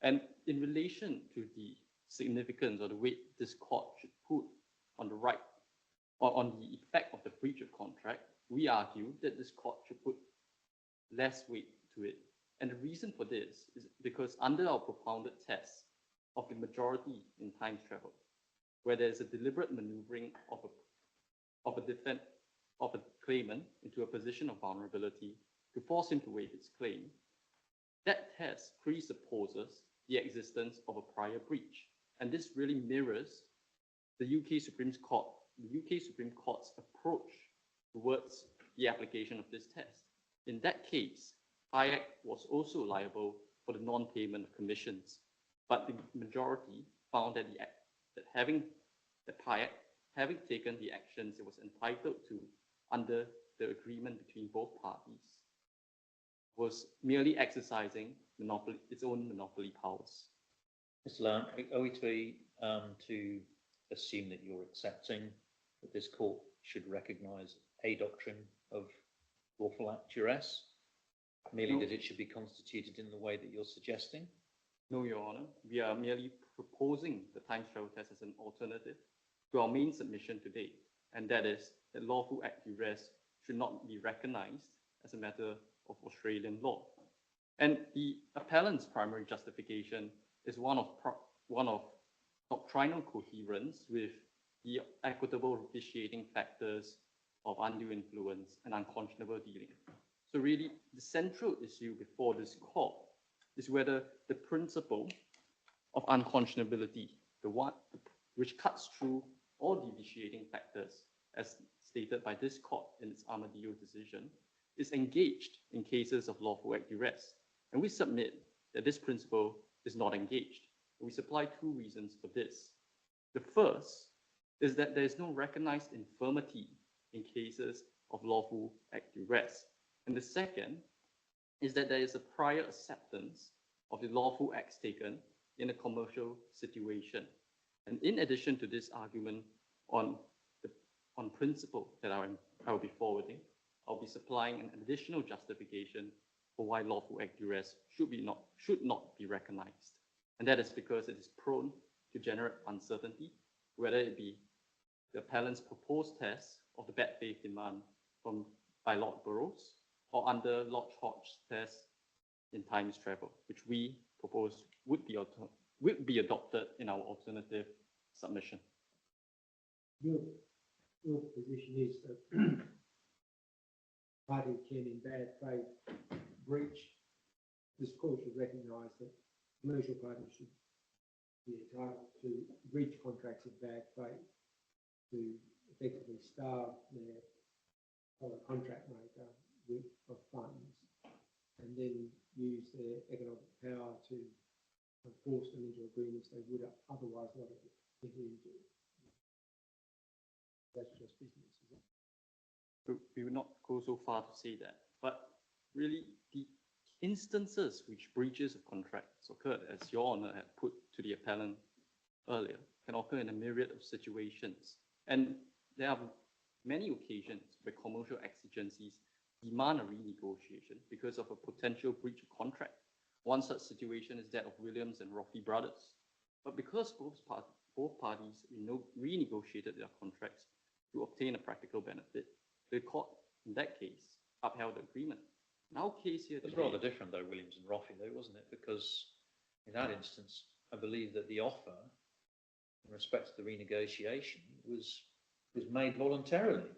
And in relation to the significance or the weight this court should put on the right or on the effect of the breach of contract, we argue that this court should put less weight to it. And the reason for this is because under our propounded test of the majority in time travel, where there's a deliberate maneuvering of a claimant into a position of vulnerability to force him to waive his claim, that test presupposes the existence of a prior breach. And this really mirrors the UK Supreme Court's approach towards the application of this test. In that case, Hayek was also liable for the non-payment of commissions, but the majority found that Hayek, having taken the actions it was entitled to under the agreement between both parties, was merely exercising its own monopoly powers. Mr. Lowe, are we to assume that you're accepting that this court should recognise a doctrine of lawful act duress, merely that it should be constituted in the way that you're suggesting? No, Your Honour. We are merely proposing the time travel test as an alternative to our main submission today, and that is that lawful act duress should not be recognised as a matter of Australian law. And the appellant's primary justification is one of doctrinal coherence with the equitable vitiating factors of undue influence and unconscionable dealing. So really, the central issue before this court is whether the principle of unconscionability, which cuts through all the vitiating factors, as stated by this court in its Armadillo decision, is engaged in cases of lawful act duress. And we submit that this principle is not engaged. And we supply two reasons for this. The first is that there is no recognized infirmity in cases of lawful act duress. And the second is that there is a prior acceptance of the lawful acts taken in a commercial situation. And in addition to this argument on principle that I will be forwarding, I'll be supplying an additional justification for why lawful act duress should not be recognized. And that is because it is prone to generate uncertainty, whether it be the appellant's proposed test of the bad faith demand by Lord Burrows, or under Lord Hodge's test in times travel, which we propose would be adopted in our alternative submission. Your position is that party can, in bad faith, breach. This court should recognise that commercial parties should be entitled to breach contracts in bad faith to effectively starve their fellow contract maker of funds, and then use their economic power to force them into agreements they would otherwise not have entered into. That's just business, is it? We would not go so far to say that, but really the instances which breaches of contracts occurred, as Your Honour had put to the appellant earlier, can occur in a myriad of situations. And there are many occasions where commercial exigencies demand a renegotiation because of a potential breach of contract. One such situation is that of Williams and Roffey Brothers. But because both parties renegotiated their contracts to obtain a practical benefit, the court, in that case, upheld the agreement. In our case here, It was today, rather different though, Williams and Roffey, though, wasn't it? Because in that instance, I believe that the offer in respect to the renegotiation was made voluntarily.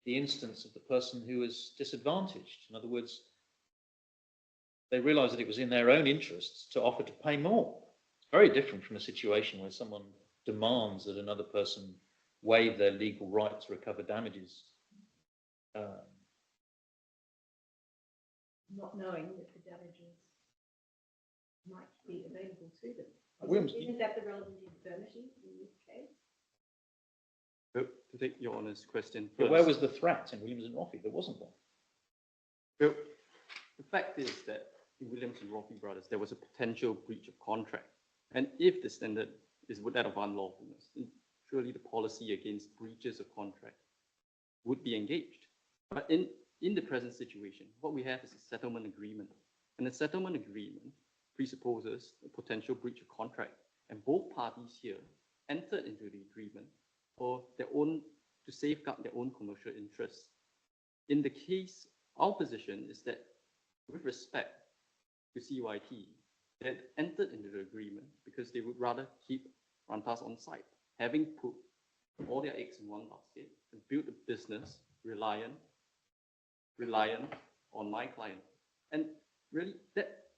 The instance of the person who was disadvantaged. In other words, they realised that it was in their own interests to offer to pay more. It's very different from a situation where someone demands that another person waive their legal right to recover damages. Not knowing that the damages might be available to them. Williams, Isn't that the relevant infirmity in this case? to take your Honour's question but first. where was the threat in Williams and Roffey? There wasn't one. Well, the fact is that in Williams and Roffey brothers, there was a potential breach of contract. And if the standard is that of unlawfulness, then surely the policy against breaches of contract would be engaged. But in the present situation, what we have is a settlement agreement. And the settlement agreement presupposes a potential breach of contract. And both parties here entered into the agreement for their own, to safeguard their own commercial interests. In the case, our position is that with respect to CYT, they had entered into the agreement because they would rather keep Rantas on site, having put all their eggs in one basket and built a business reliant on my client. And really, that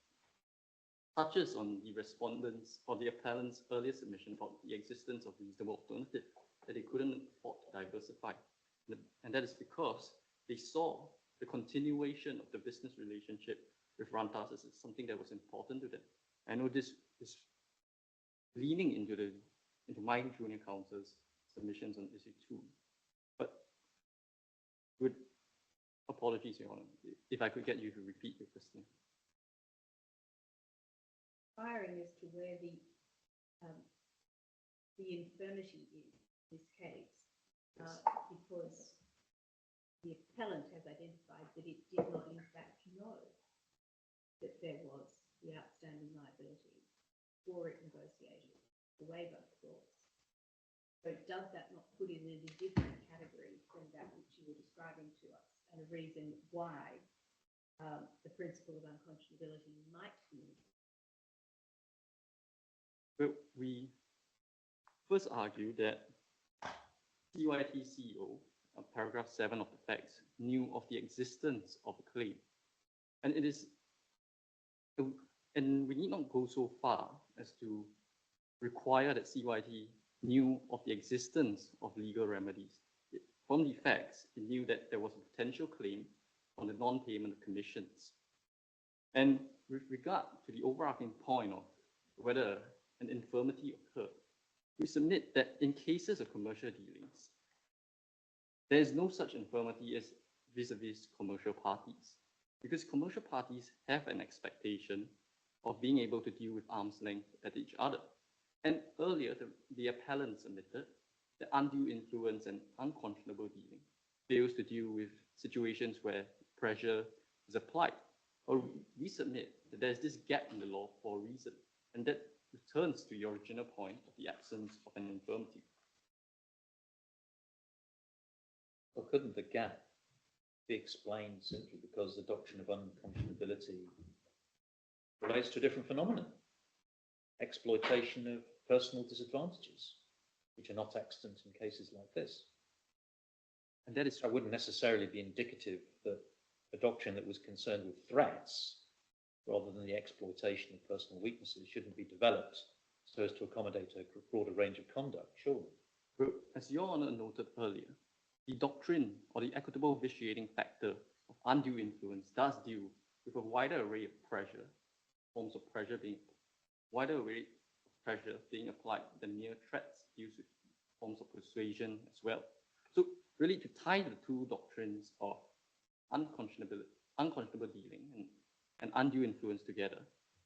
touches on the respondents or the appellant's earlier submission about the existence of reasonable alternative, that they couldn't afford to diversify. And that is because they saw the continuation of the business relationship with Rantas as something that was important to them. I know this is leaning into my junior counsel's submissions on issue 2. But with apologies, Your Honour, if I could get you to repeat your question. Inquiring as to where the infirmity is in this case, because the appellant has identified that it did not in fact know that there was the outstanding liability for it negotiated, the waiver clause. So does that not put it in a different category from that which you were describing to us, and a reason why the principle of unconscionability might be? Well, we first argue that CYT CEO, paragraph 7 of the facts, knew of the existence of a claim. And it is, and we need not go so far as to require that CYT knew of the existence of legal remedies. From the facts, it knew that there was a potential claim on the non-payment of commissions. And with regard to the overarching point of whether an infirmity occurred, we submit that in cases of commercial dealings, there is no such infirmity as vis-a-vis commercial parties, because commercial parties have an expectation of being able to deal with arm's length at each other. And earlier, the appellant submitted that undue influence and unconscionable dealing fails to deal with situations where pressure is applied. Or we submit that there's this gap in the law for a reason, and that returns to the original point of the absence of an infirmity. Well, couldn't the gap be explained simply because the doctrine of unconscionability relates to a different phenomenon? Exploitation of personal disadvantages, which are not extant in cases like this. And that is, I wouldn't necessarily be indicative that a doctrine that was concerned with threats rather than the exploitation of personal weaknesses shouldn't be developed so as to accommodate a broader range of conduct, surely. well, as Your Honour noted earlier, the doctrine or the equitable vitiating factor of undue influence does deal with a wider array of pressure, forms of pressure being applied than mere threats, deals with forms of persuasion as well. So really to tie the two doctrines of unconscionable dealing and undue influence together,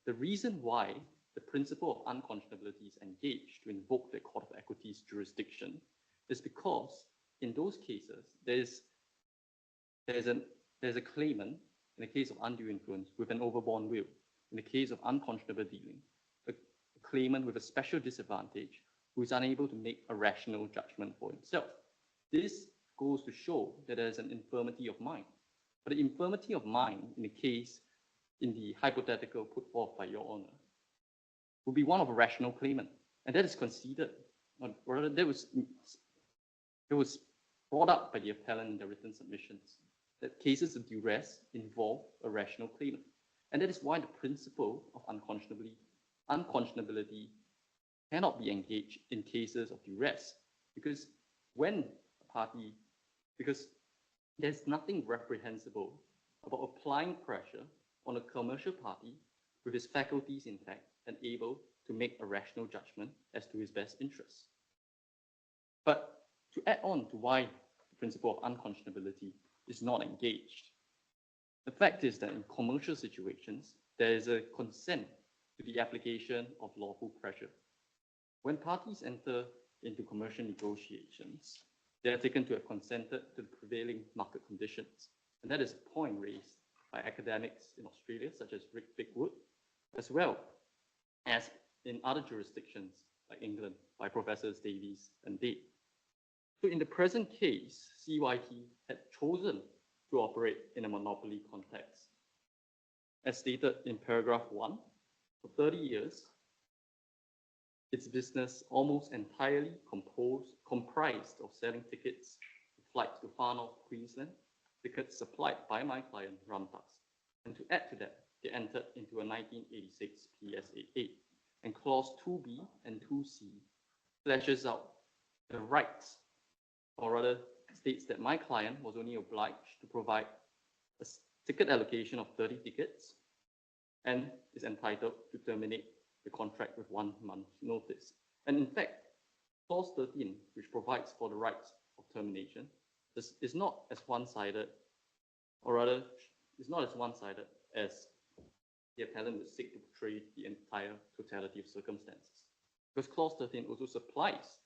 the reason why the principle of unconscionability is engaged to invoke the Court of Equity's jurisdiction is because in those cases, there's a claimant in the case of undue influence with an overborne will. In the case of unconscionable dealing, a claimant with a special disadvantage who is unable to make a rational judgment for himself. This goes to show that there is an infirmity of mind. But the infirmity of mind in the case, in the hypothetical put forth by Your Honour, would be one of a rational claimant. And that is conceded, or rather that was brought up by the appellant in their written submissions, that cases of duress involve a rational claimant. And that is why the principle of unconscionability cannot be engaged in cases of duress, because there's nothing reprehensible about applying pressure on a commercial party with his faculties intact and able to make a rational judgment as to his best interests. But to add on to why the principle of unconscionability is not engaged, the fact is that in commercial situations, there is a consent to the application of lawful pressure. When parties enter into commercial negotiations, they are taken to have consented to the prevailing market conditions. And that is a point raised by academics in Australia, such as Rick Bigwood, as well as in other jurisdictions like England by Professors Davies and Day. So in the present case, CYT had chosen to operate in a monopoly context. As stated in paragraph 1, for 30 years, its business almost entirely comprised of selling tickets for flights to far north Queensland, tickets supplied by my client, Ramtas. And to add to that, they entered into a 1986 PSAA. And clause 2B and 2C fleshes out the rights, or rather states that my client was only obliged to provide a ticket allocation of 30 tickets and is entitled to terminate the contract with 1 month's notice. And in fact, clause 13, which provides for the rights of termination, is not as one-sided, or rather, is not as one-sided as the appellant would seek to portray the entire totality of circumstances. Because clause 13 also supplies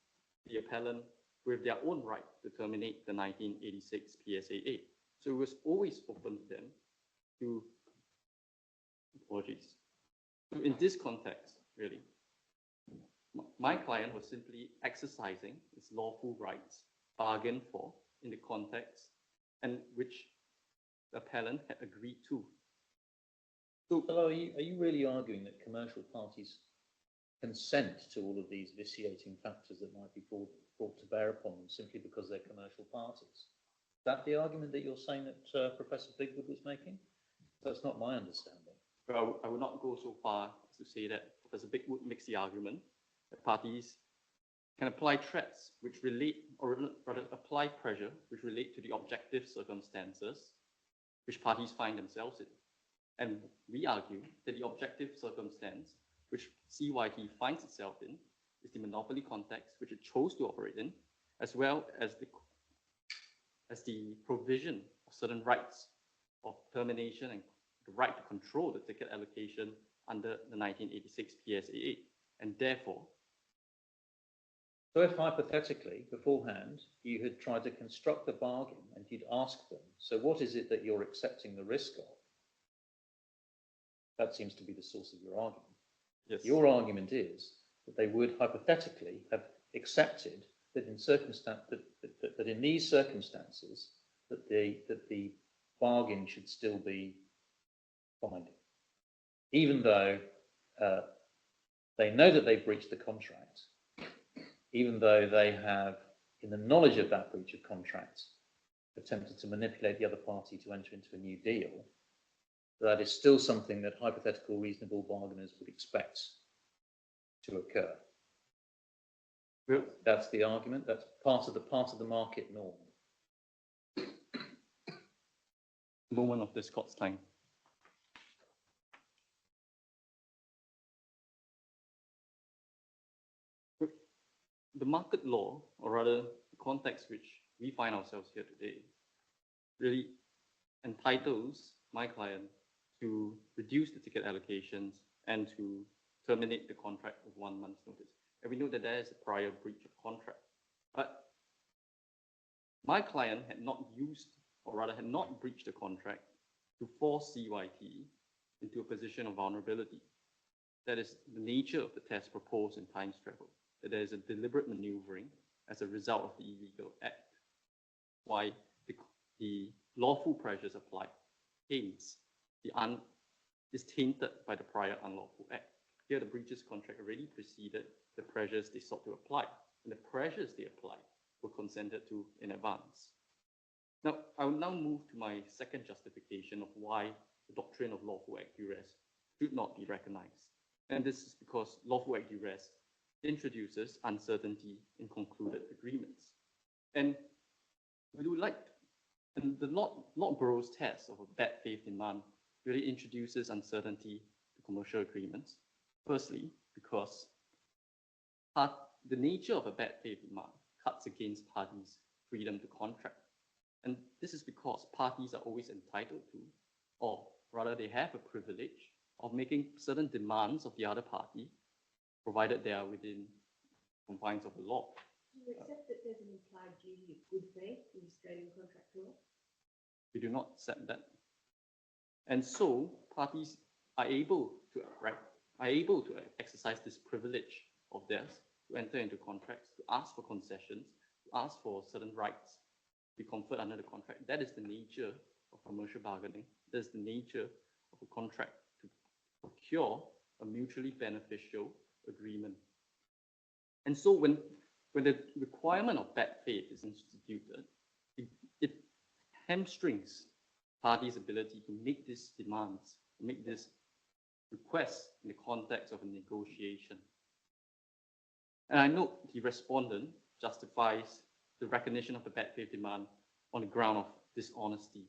the appellant with their own right to terminate the 1986 PSAA. So it was always open to them to, apologies. So in this context, really, my client was simply exercising its lawful rights bargained for in the context and which the appellant had agreed to. So, are you really arguing that commercial parties consent to all of these vitiating factors that might be brought to bear upon them simply because they're commercial parties? Is that the argument that you're saying that Professor Bigwood was making? That's not my understanding. Well, I would not go so far as to say that Professor Bigwood makes the argument that parties can apply threats which relate, or rather apply pressure which relate to the objective circumstances which parties find themselves in. And we argue that the objective circumstance which CYT finds itself in is the monopoly context which it chose to operate in, as well as the provision of certain rights of termination and the right to control the ticket allocation under the 1986 PSAA. And therefore, so if hypothetically, beforehand, you had tried to construct a bargain and you'd asked them, so what is it that you're accepting the risk of? That seems to be the source of your argument. yes, Your argument is that they would hypothetically have accepted that in that in these circumstances that the bargain should still be binding, even though they know that they've breached the contract, even though they have, in the knowledge of that breach of contract, attempted to manipulate the other party to enter into a new deal. That is still something that hypothetical reasonable bargainers would expect to occur. well, That's the argument. That's part of the market norm. moment of this court's time. The market law, or rather the context which we find ourselves here today, really entitles my client to reduce the ticket allocations and to terminate the contract with 1 month's notice. And we know that there is a prior breach of contract. But my client had not used, or rather had not breached the contract to force CYT into a position of vulnerability. That is the nature of the test proposed in Times Travel. that there is a deliberate maneuvering as a result of the illegal act, why the lawful pressures applied taints is tainted by the prior unlawful act. Here, the breaches contract already preceded the pressures they sought to apply, and the pressures they applied were consented to in advance. Now, I will now move to my second justification of why the doctrine of lawful act duress should not be recognized. And this is because lawful act duress introduces uncertainty in concluded agreements. And we would like, and the Lord Burroughs test of a bad faith demand really introduces uncertainty to commercial agreements. Firstly, because the nature of a bad faith demand cuts against parties' freedom to contract. And this is because parties are always entitled to, or rather they have a privilege of making certain demands of the other party, provided they are within confines of the law. Do you accept that there's an implied duty of good faith in Australian contract law? We do not accept that. And so parties are able to exercise this privilege of theirs to enter into contracts, to ask for concessions, to ask for certain rights to be conferred under the contract. That is the nature of commercial bargaining. That is the nature of a contract, to procure a mutually beneficial agreement. And so when the requirement of bad faith is instituted, it hamstrings parties' ability to make these demands, make these requests in the context of a negotiation. And I note the respondent justifies the recognition of the bad faith demand on the ground of dishonesty.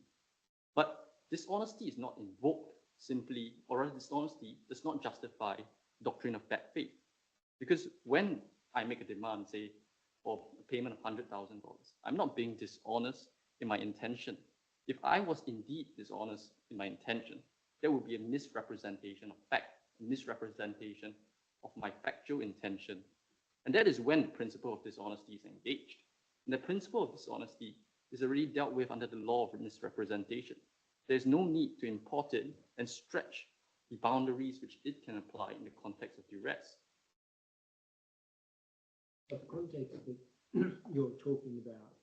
But dishonesty is not invoked simply, or rather dishonesty does not justify the doctrine of bad faith. Because when I make a demand, say, for a payment of $100,000, I'm not being dishonest in my intention. If I was indeed dishonest in my intention, there would be a misrepresentation of fact, a misrepresentation of my factual intention. And that is when the principle of dishonesty is engaged. And the principle of dishonesty is already dealt with under the law of misrepresentation. There's no need to import it and stretch the boundaries which it can apply in the context of duress. The context that you're talking about,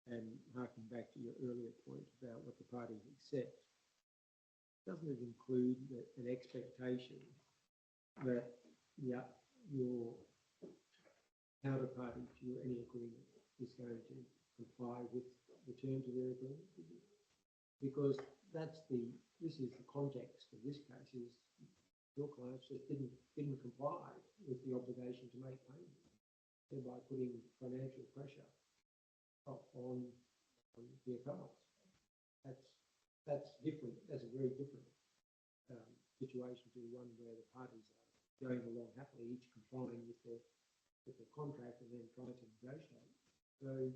and harking back to your earlier point about what the parties accept, doesn't it include an expectation that your counterparty to any agreement is going to comply with the terms of their agreement? Because this is the context of this case, is your clients just didn't comply with the obligation to make payment, thereby putting financial pressure on the appellants. That's different. That's a very different situation to the one where the parties are going along happily, each complying with their contract and then trying to negotiate. So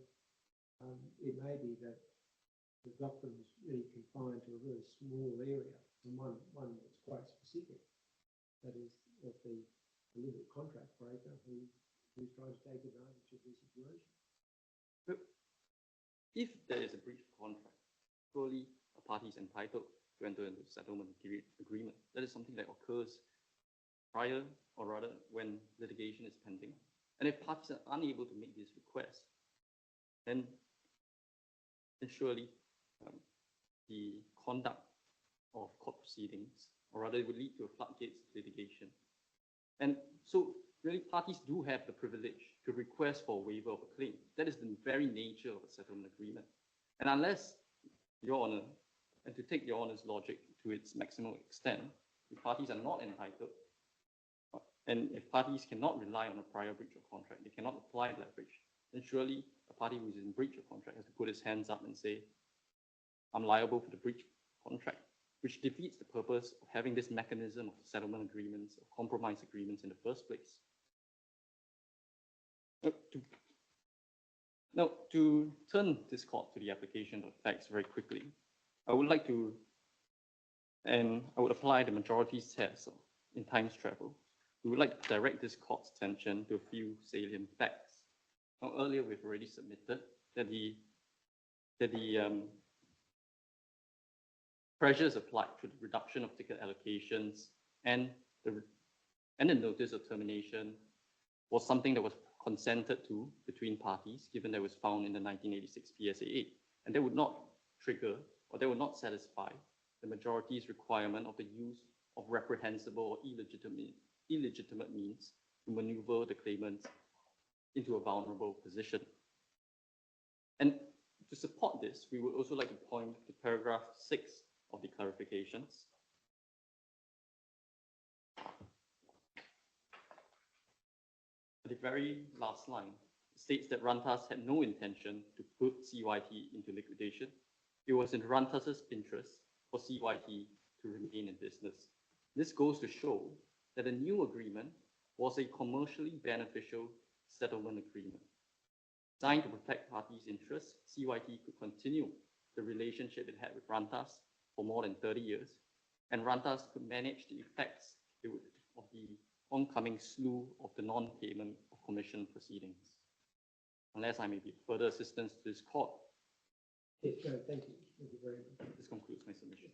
it may be that the doctrine is really confined to a very small area, and one that's quite specific. That is of the deliberate contract breaker who's trying to take advantage of the situation. But if there is a breach of contract, surely a party is entitled to enter into a settlement agreement. That is something that occurs prior, or rather when litigation is pending. And if parties are unable to make this request, then surely the conduct of court proceedings, or rather it would lead to a floodgates of litigation. And so really parties do have the privilege to request for a waiver of a claim. That is the very nature of a settlement agreement. And unless, Your Honour, and to take Your Honour's logic to its maximum extent, if parties are not entitled, and if parties cannot rely on a prior breach of contract, they cannot apply leverage, then surely a party who is in breach of contract has to put his hands up and say, I'm liable for the breach of contract, which defeats the purpose of having this mechanism of settlement agreements, of compromise agreements in the first place. Now, to turn this court to the application of facts very quickly, I would like to, and I would apply the majority's test in times travel. We would like to direct this court's attention to a few salient facts. Now, earlier we've already submitted that the pressures applied to the reduction of ticket allocations and the notice of termination was something that was consented to between parties, given that it was found in the 1986 PSAA, and that would not trigger or that would not satisfy the majority's requirement of the use of reprehensible or illegitimate means to maneuver the claimants into a vulnerable position. And to support this, we would also like to point to paragraph 6 of the clarifications. The very last line states that Rantas had no intention to put CYT into liquidation. It was in Rantas's interest for CYT to remain in business. This goes to show that the new agreement was a commercially beneficial settlement agreement. Designed to protect parties' interests, CYT could continue the relationship it had with Rantas for more than 30 years, and Rantas could manage the effects of the oncoming slew of the non-payment of commission proceedings. Unless I may be further assistance to this court. Yes, no, thank you. Thank you very much. This concludes my submission.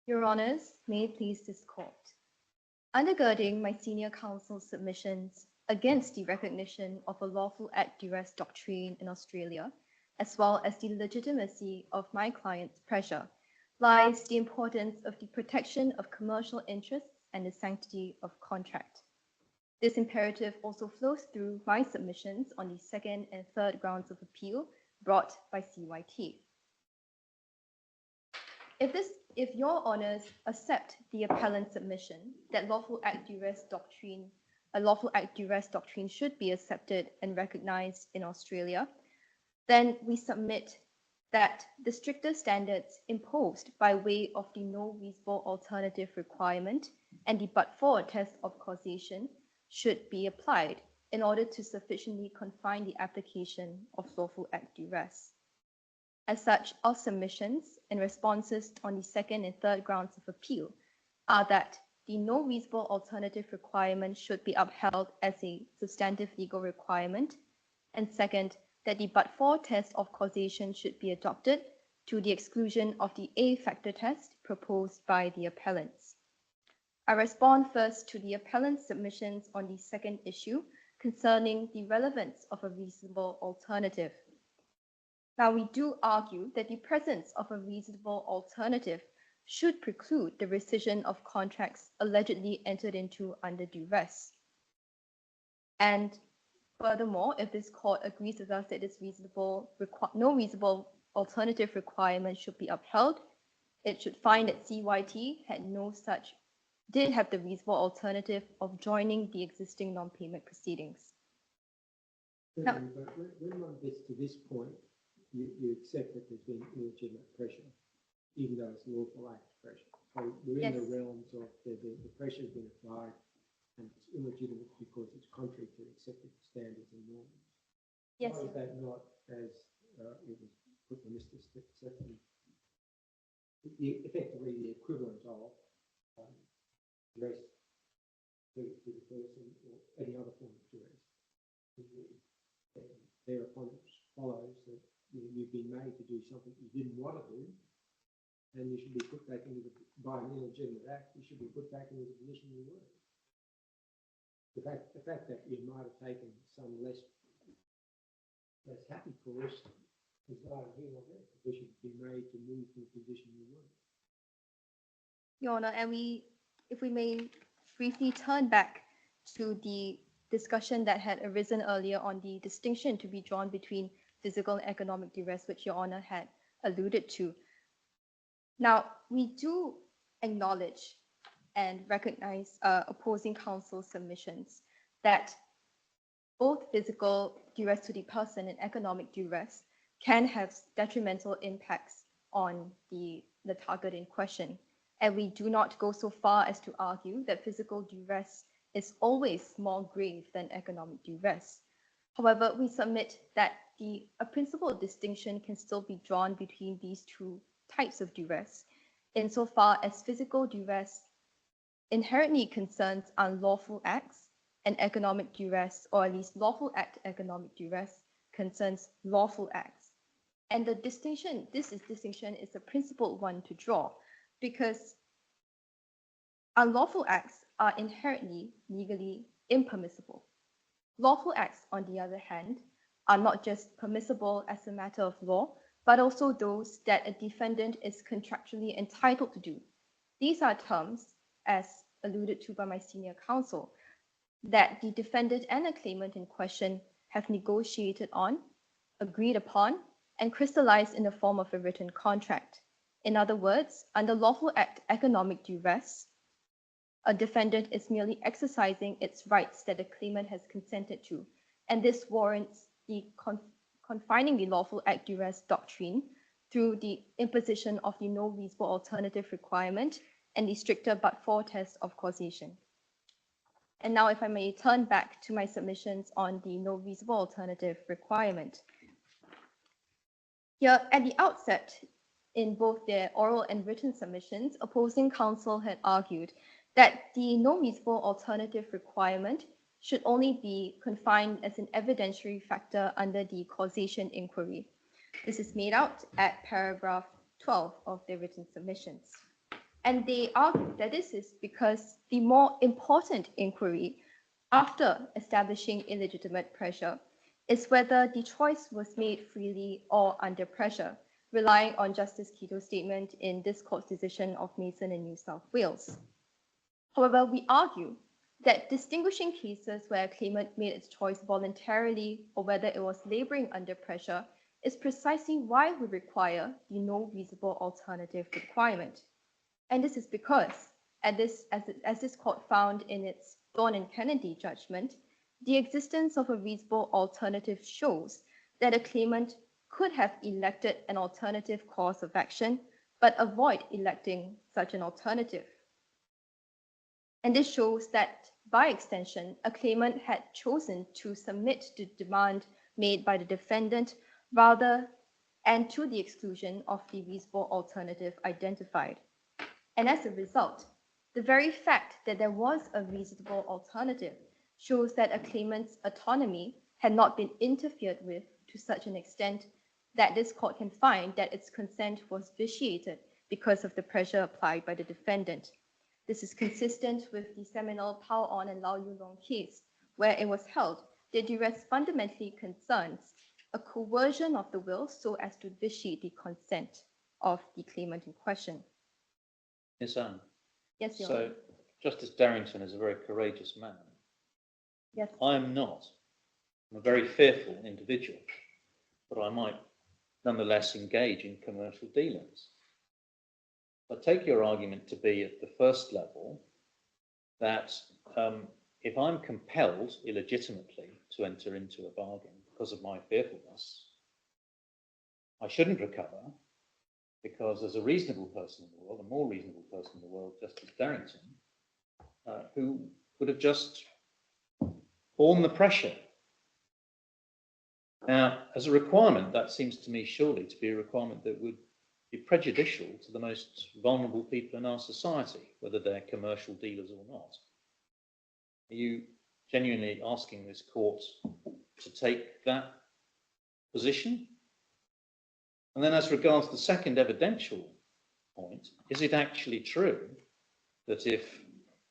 Your Honours, may it please this court. Undergirding my senior counsel's submissions against the recognition of a lawful at duress doctrine in Australia, as well as the legitimacy of my client's pressure, lies the importance of the protection of commercial interests and the sanctity of contract. This imperative also flows through my submissions on the second and third grounds of appeal brought by CYT. If your honours accept the appellant's submission that a lawful act duress doctrine should be accepted and recognised in Australia, then we submit that the stricter standards imposed by way of the no reasonable alternative requirement and the but-for test of causation should be applied in order to sufficiently confine the application of lawful act duress. As such, our submissions and responses on the second and third grounds of appeal are that the no reasonable alternative requirement should be upheld as a substantive legal requirement, and second, that the but-for test of causation should be adopted to the exclusion of the A factor test proposed by the appellants. I respond first to the appellant's submissions on the second issue concerning the relevance of a reasonable alternative. Now, we do argue that the presence of a reasonable alternative should preclude the rescission of contracts allegedly entered into under duress. And furthermore, if this court agrees with us that this no reasonable alternative requirement should be upheld, it should find that CYT did have the reasonable alternative of joining the existing non-payment proceedings. But when one gets to this point, you accept that there's been illegitimate pressure, even though it's lawful act pressure. So we're in the realms of the pressure has been applied and it's illegitimate because it's contrary to accepted standards and norms. Yes. Why is that not, as it was put by Mr. Sefton, effectively the equivalent of duress to the person or any other form of duress? Thereupon it follows that you've been made to do something you didn't want to do, and you should be put back into by an illegitimate act, you should be put back into the position you were. The fact that you might have taken some less happy course is neither here nor there, because you've been made to move to the position you were. Your Honour, and if we may briefly turn back to the discussion that had arisen earlier on the distinction to be drawn between physical and economic duress, which Your Honour had alluded to. Now, we do acknowledge and recognize opposing counsel's submissions that both physical duress to the person and economic duress can have detrimental impacts on the target in question. And we do not go so far as to argue that physical duress is always more grave than economic duress. However, we submit that a principal distinction can still be drawn between these two types of duress, insofar as physical duress inherently concerns unlawful acts, and economic duress, or at least lawful act economic duress, concerns lawful acts. And this distinction is a principled one to draw, because unlawful acts are inherently legally impermissible. Lawful acts, on the other hand, are not just permissible as a matter of law, but also those that a defendant is contractually entitled to do. These are terms, as alluded to by my senior counsel, that the defendant and the claimant in question have negotiated on, agreed upon, and crystallized in the form of a written contract. In other words, under lawful act economic duress, a defendant is merely exercising its rights that the claimant has consented to, and this warrants the confining the lawful act duress doctrine through the imposition of the no reasonable alternative requirement and the stricter but-for test of causation. And now, if I may turn back to my submissions on the no reasonable alternative requirement. Here, at the outset, in both their oral and written submissions, opposing counsel had argued that the no reasonable alternative requirement should only be confined as an evidentiary factor under the causation inquiry. This is made out at paragraph 12 of their written submissions. And they argue that this is because the more important inquiry after establishing illegitimate pressure is whether the choice was made freely or under pressure, relying on Justice Kito's statement in this court's decision of Mason in New South Wales. However, we argue that distinguishing cases where a claimant made its choice voluntarily or whether it was laboring under pressure is precisely why we require the no reasonable alternative requirement. And this is because, as this court found in its Thorne and Kennedy judgment, the existence of a reasonable alternative shows that a claimant could have elected an alternative course of action, but avoid electing such an alternative. And this shows that, by extension, a claimant had chosen to submit to the demand made by the defendant rather and to the exclusion of the reasonable alternative identified. And as a result, the very fact that there was a reasonable alternative shows that a claimant's autonomy had not been interfered with to such an extent that this court can find that its consent was vitiated because of the pressure applied by the defendant. This is consistent with the seminal Pao On and Lau Yu Long case, where it was held that duress fundamentally concerns a coercion of the will so as to vitiate the consent of the claimant in question. Ms. Anne, Yes, Your so Honor. Justice Derrington is a very courageous man. Yes. I am not. I'm a very fearful individual, but I might nonetheless engage in commercial dealings. I take your argument to be at the first level that if I'm compelled illegitimately to enter into a bargain because of my fearfulness, I shouldn't recover because there's a reasonable person in the world, a more reasonable person in the world, Justice Derrington, who would have just borne the pressure. Now, as a requirement, that seems to me surely to be a requirement that would be prejudicial to the most vulnerable people in our society, whether they're commercial dealers or not. Are you genuinely asking this court to take that position? And then as regards the second evidential point, is it actually true that if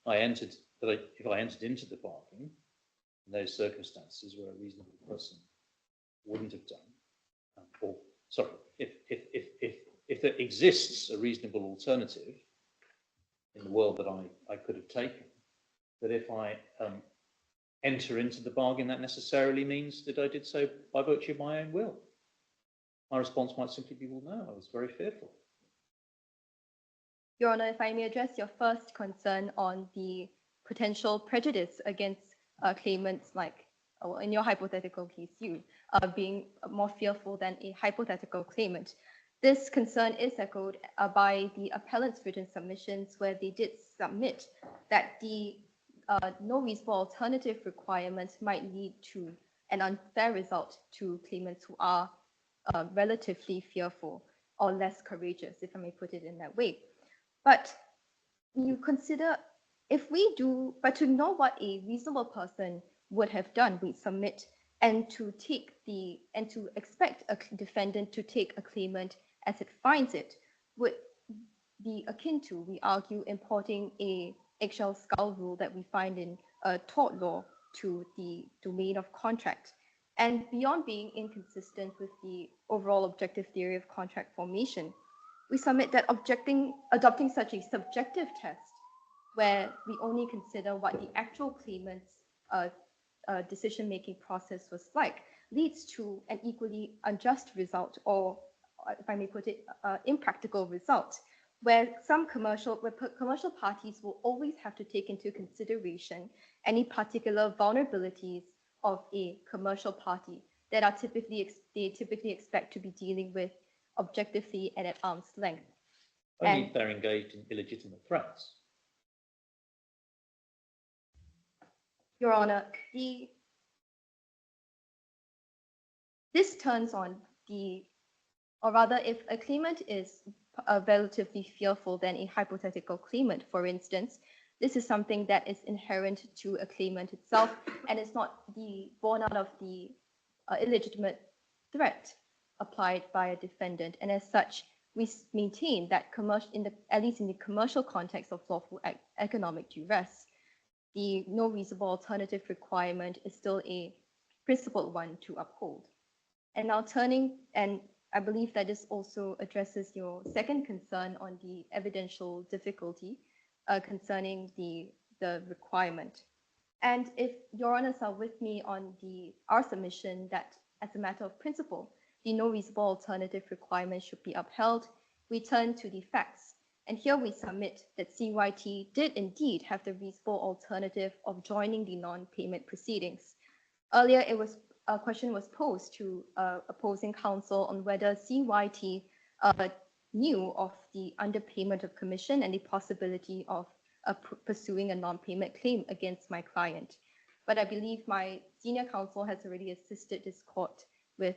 I entered into the bargain in those circumstances where a reasonable person wouldn't have done, or sorry, if there exists a reasonable alternative in the world that I could have taken, that if I enter into the bargain, that necessarily means that I did so by virtue of my own will? My response might simply be, well, no, I was very fearful. Your Honor, if I may address your first concern on the potential prejudice against claimants like, in your hypothetical case, you being more fearful than a hypothetical claimant. This concern is echoed by the appellant's written submissions, where they did submit that the no reasonable alternative requirements might lead to an unfair result to claimants who are relatively fearful or less courageous, if I may put it in that way. But you consider, if we do, but to know what a reasonable person would have done, we submit, and to expect a defendant to take a claimant as it finds it would be akin to, we argue, importing a eggshell skull rule that we find in tort law to the domain of contract. And beyond being inconsistent with the overall objective theory of contract formation, we submit that adopting such a subjective test where we only consider what the actual claimant's decision-making process was like leads to an equally unjust result, or if I may put it, impractical result, where commercial parties will always have to take into consideration any particular vulnerabilities of a commercial party that are they typically expect to be dealing with objectively and at arm's length. Only if they're engaged in illegitimate threats. Your Honor, this turns on or rather, if a claimant is relatively fearful than a hypothetical claimant, for instance, this is something that is inherent to a claimant itself, and it's not born out of the illegitimate threat applied by a defendant. And as such, we maintain that at least in the commercial context of lawful economic duress, the no reasonable alternative requirement is still a principled one to uphold. And now and I believe that this also addresses your second concern on the evidential difficulty concerning the requirement. And if Your Honors are with me on our submission that as a matter of principle, the no reasonable alternative requirement should be upheld, we turn to the facts. And here we submit that CYT did indeed have the reasonable alternative of joining the non-payment proceedings. Earlier, a question was posed to opposing counsel on whether CYT knew of the underpayment of commission and the possibility of pursuing a non-payment claim against my client. But I believe my senior counsel has already assisted this court with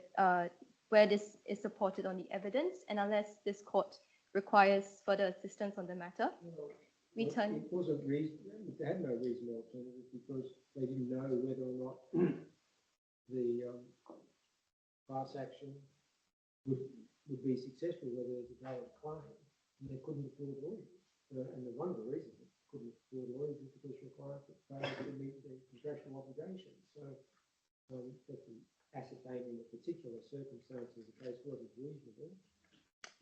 where this is supported on the evidence, and unless this court requires further assistance on the matter, we turn. It wasn't reasonable. They had no reasonable alternative because they didn't know whether or not the class action would be successful, whether there's a valid claim, and they couldn't afford lawyers. And one of the reasons they couldn't afford lawyers is because your client failed to meet their contractual obligations. So that the ascertaining the particular circumstances of the case wasn't reasonable.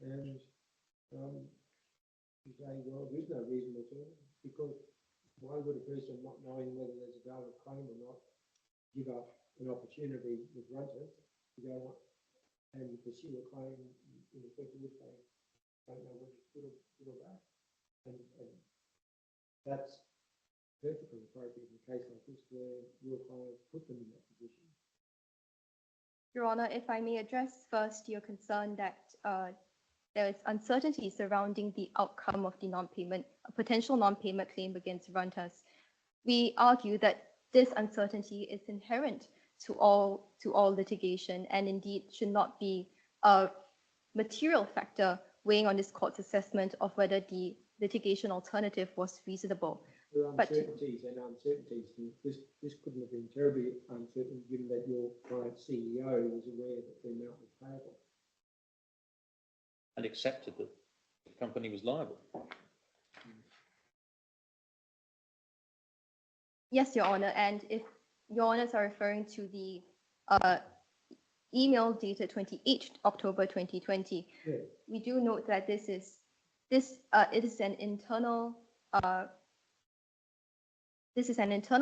And you say, well, there's no reasonable alternative because why would a person not knowing whether there's a valid claim or not give up an opportunity with renters to go and pursue a claim in respect to which they don't know whether it's good or bad. And that's perfectly appropriate in a case like this where your client put them in that position. Your Honor, if I may address first your concern that there is uncertainty surrounding the outcome of the potential non-payment claim against renters. We argue that this uncertainty is inherent to all litigation and indeed should not be a material factor weighing on this court's assessment of whether the litigation alternative was reasonable. There are uncertainties and uncertainties. This couldn't have been terribly uncertain given that your client's CEO was aware that the amount was payable. And accepted that the company was liable. Yes, Your Honor, and if Your Honors are referring to the email dated 28 October 2020, yeah. We do note that it is an internal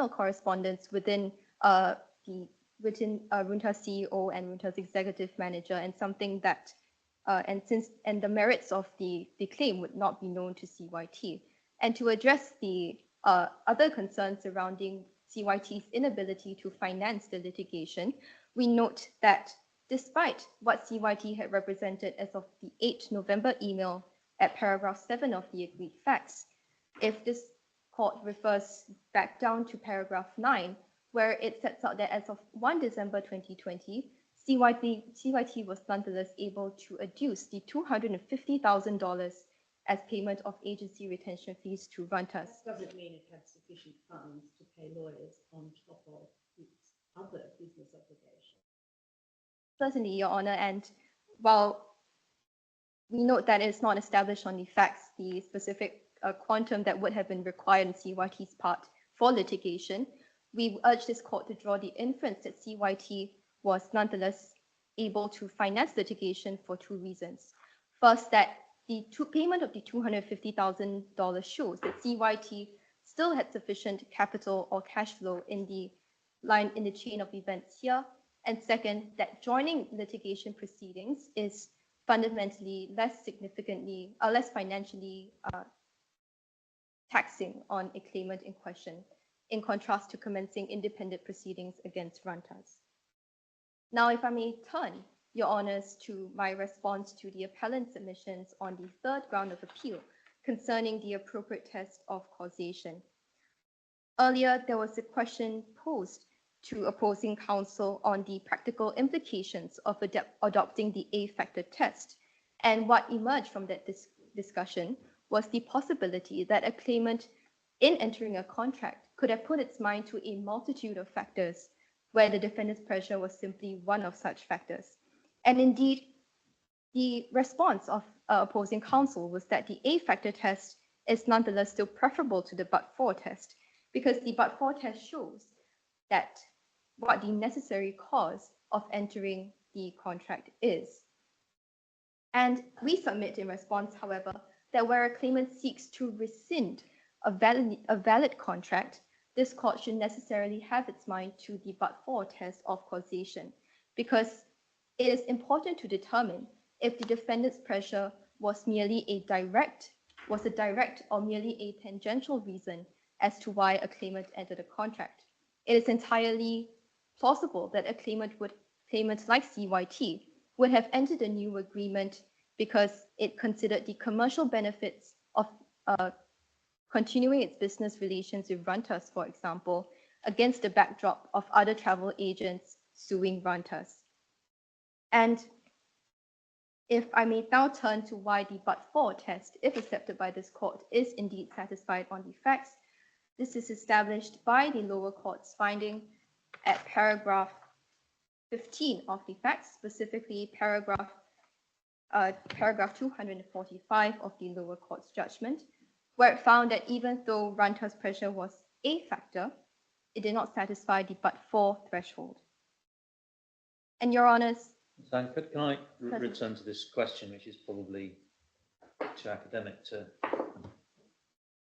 correspondence within Runta's CEO and Runta's executive manager, and something that and the merits of the claim would not be known to CYT. And to address the other concerns surrounding CYT's inability to finance the litigation, we note that despite what CYT had represented as of the 8 November email at paragraph 7 of the agreed facts, if this court refers back down to paragraph 9, where it sets out that as of 1 December 2020, CYT was nonetheless able to adduce the $250,000 as payment of agency retention fees to Rantas. That doesn't mean it had sufficient funds to pay lawyers on top of its other business obligations. Certainly, Your Honour, and while we note that it's not established on the facts, the specific quantum that would have been required on CYT's part for litigation, we urge this court to draw the inference that CYT was nonetheless able to finance litigation for two reasons. First, that the payment of the $250,000 shows that CYT still had sufficient capital or cash flow in the chain of events here. And second, that joining litigation proceedings is fundamentally less financially taxing on a claimant in question, in contrast to commencing independent proceedings against Rantas. Now, if I may turn, Your Honours, to my response to the appellant's submissions on the third ground of appeal concerning the appropriate test of causation. Earlier, there was a question posed to opposing counsel on the practical implications of adopting the A-factor test. And what emerged from that discussion was the possibility that a claimant, in entering a contract, could have put its mind to a multitude of factors where the defendant's pressure was simply one of such factors. And indeed, the response of opposing counsel was that the A-factor test is nonetheless still preferable to the but-for test, because the but-for test shows that what the necessary cause of entering the contract is. And we submit in response, however, that where a claimant seeks to rescind a valid contract, this court should necessarily have its mind to the but-for test of causation, because it is important to determine if the defendant's pressure was merely a direct or merely a tangential reason as to why a claimant entered a contract. It is entirely plausible that a claimant like CYT would have entered a new agreement because it considered the commercial benefits of continuing its business relations with Rantas, for example, against the backdrop of other travel agents suing Rantas. And if I may now turn to why the but-for test, if accepted by this court, is indeed satisfied on the facts, this is established by the lower court's finding at paragraph 15 of the facts, specifically paragraph 245 of the lower court's judgment, where it found that even though Rantas' pressure was a factor, it did not satisfy the but-for threshold. And Your Honours, So can I return to this question, which is probably too academic to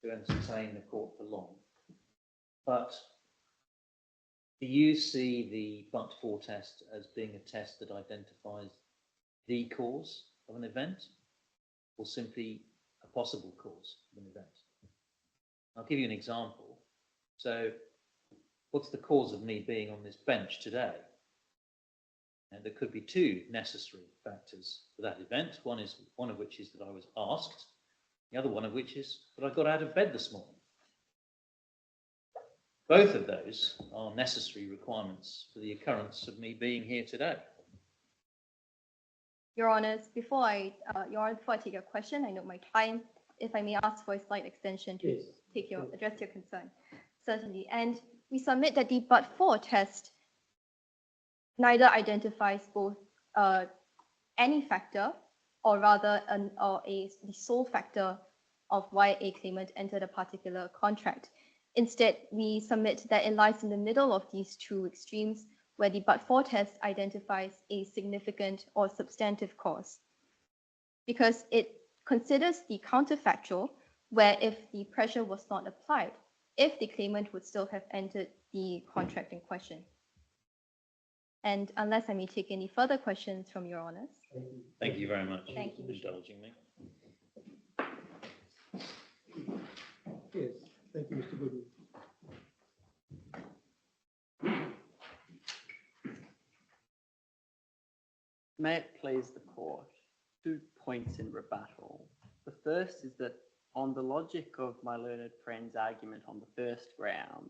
entertain the court for long. But do you see the but-for test as being a test that identifies the cause of an event, or simply a possible cause of an event? I'll give you an example. So what's the cause of me being on this bench today? And there could be two necessary factors for that event. One of which is that I was asked. The other one of which is that I got out of bed this morning. Both of those are necessary requirements for the occurrence of me being here today. Your Honours, before I take your question, I note my time. If I may ask for a slight extension to address your concern, certainly. And we submit that the but-for test neither identifies both any factor, or rather the sole factor of why a claimant entered a particular contract. Instead, we submit that it lies in the middle of these two extremes, where the but-for test identifies a significant or substantive cause, because it considers the counterfactual, where if the pressure was not applied, if the claimant would still have entered the contract in question. And unless I may take any further questions from Your Honours. Thank you very much Thank you. for indulging me. Yes, thank you, Mr. Goodman. May it please the court, 2 points in rebuttal. The first is that on the logic of my learned friend's argument on the first ground,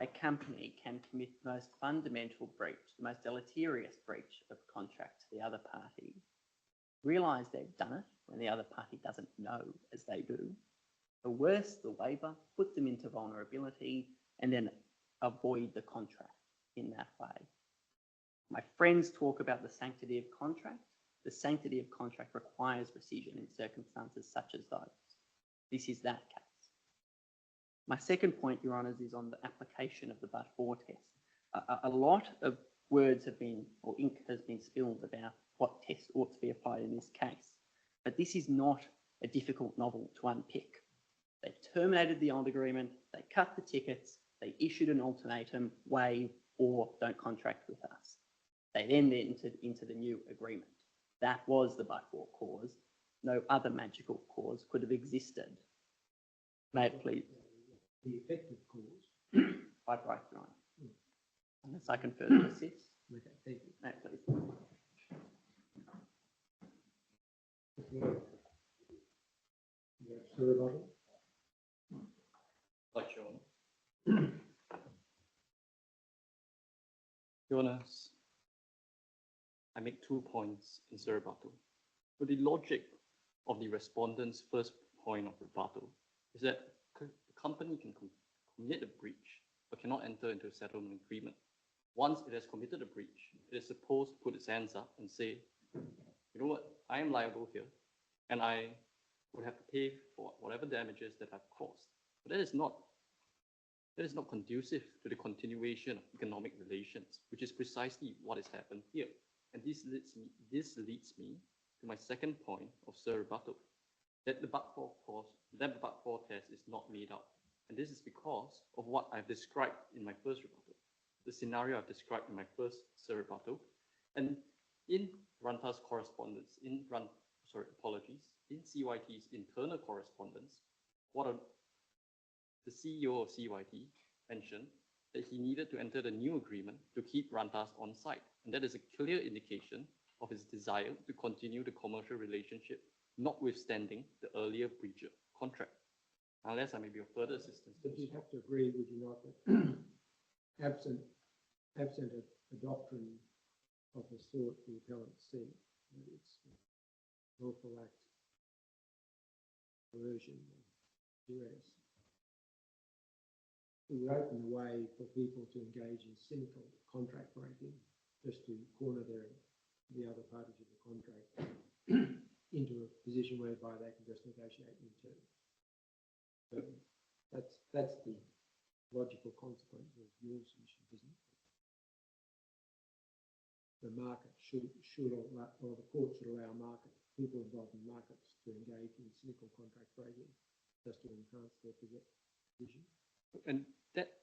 a company can commit the most fundamental breach, the most deleterious breach of contract to the other party, realise they've done it when the other party doesn't know as they do, coerce the waiver, put them into vulnerability, and then avoid the contract in that way. My friends talk about the sanctity of contract. The sanctity of contract requires rescission in circumstances such as those. This is that case. My second point, Your Honours, is on the application of the but-for test. A lot of words have been, or ink has been spilled about what test ought to be applied in this case. But this is not a difficult novel to unpick. They terminated the old agreement, they cut the tickets, they issued an ultimatum, waive or don't contract with us. They then entered into the new agreement. That was the but-for clause. No other magical clause could have existed. May it please? The effective clause. Quite right, Your Honour. Unless I can further assist. Okay, thank you. May it please? The rebuttal. Like Your Honour. Your Honours, I make 2 points in Sir rebuttal. So the logic of the respondent's first point of rebuttal is that the company can commit a breach but cannot enter into a settlement agreement. Once it has committed a breach, it is supposed to put its hands up and say, you know what, I am liable here and I would have to pay for whatever damages that I've caused. But that is not conducive to the continuation of economic relations, which is precisely what has happened here. And this leads me to my second point of Sir rebuttal, that the but-for test is not made up. And this is because of what I've described in my first rebuttal, the scenario I've described in my first Sir rebuttal. And in Ranta's correspondence, in CYT's internal correspondence, the CEO of CYT mentioned that he needed to enter the new agreement to keep Rantas on site. And that is a clear indication of his desire to continue the commercial relationship, notwithstanding the earlier breach of contract. Unless I may be of further assistance. But you'd have to agree, would you not, that absent a doctrine of the sort the appellants seek, that it's lawful act, coercion, duress, it would open the way for people to engage in cynical contract breaking just to corner the other parties of the contract into a position whereby they can just negotiate new terms. So that's the logical consequence of your submission, isn't it? The market should allow, or the court should allow people involved in markets to engage in cynical contract breaking just to enhance their position. And that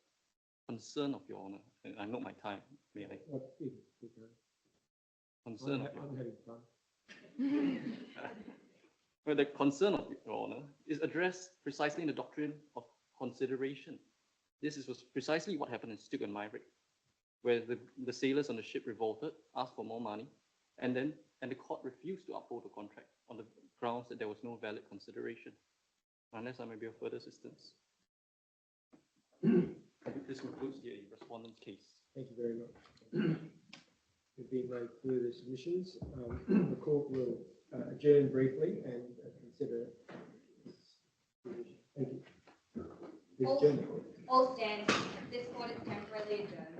concern of Your Honour, and I know my time, may I? Concern I'm having fun. Well, the concern of Your Honour is addressed precisely in the doctrine of consideration. This was precisely what happened in Stick and Myrick, where the sailors on the ship revolted, asked for more money, and the court refused to uphold the contract on the grounds that there was no valid consideration. Unless I may be of further assistance. This concludes the respondent's case. Thank you very much. There've been no further submissions. The court will adjourn briefly and consider this position. Thank you. This adjourned. All stand. This court is temporarily adjourned.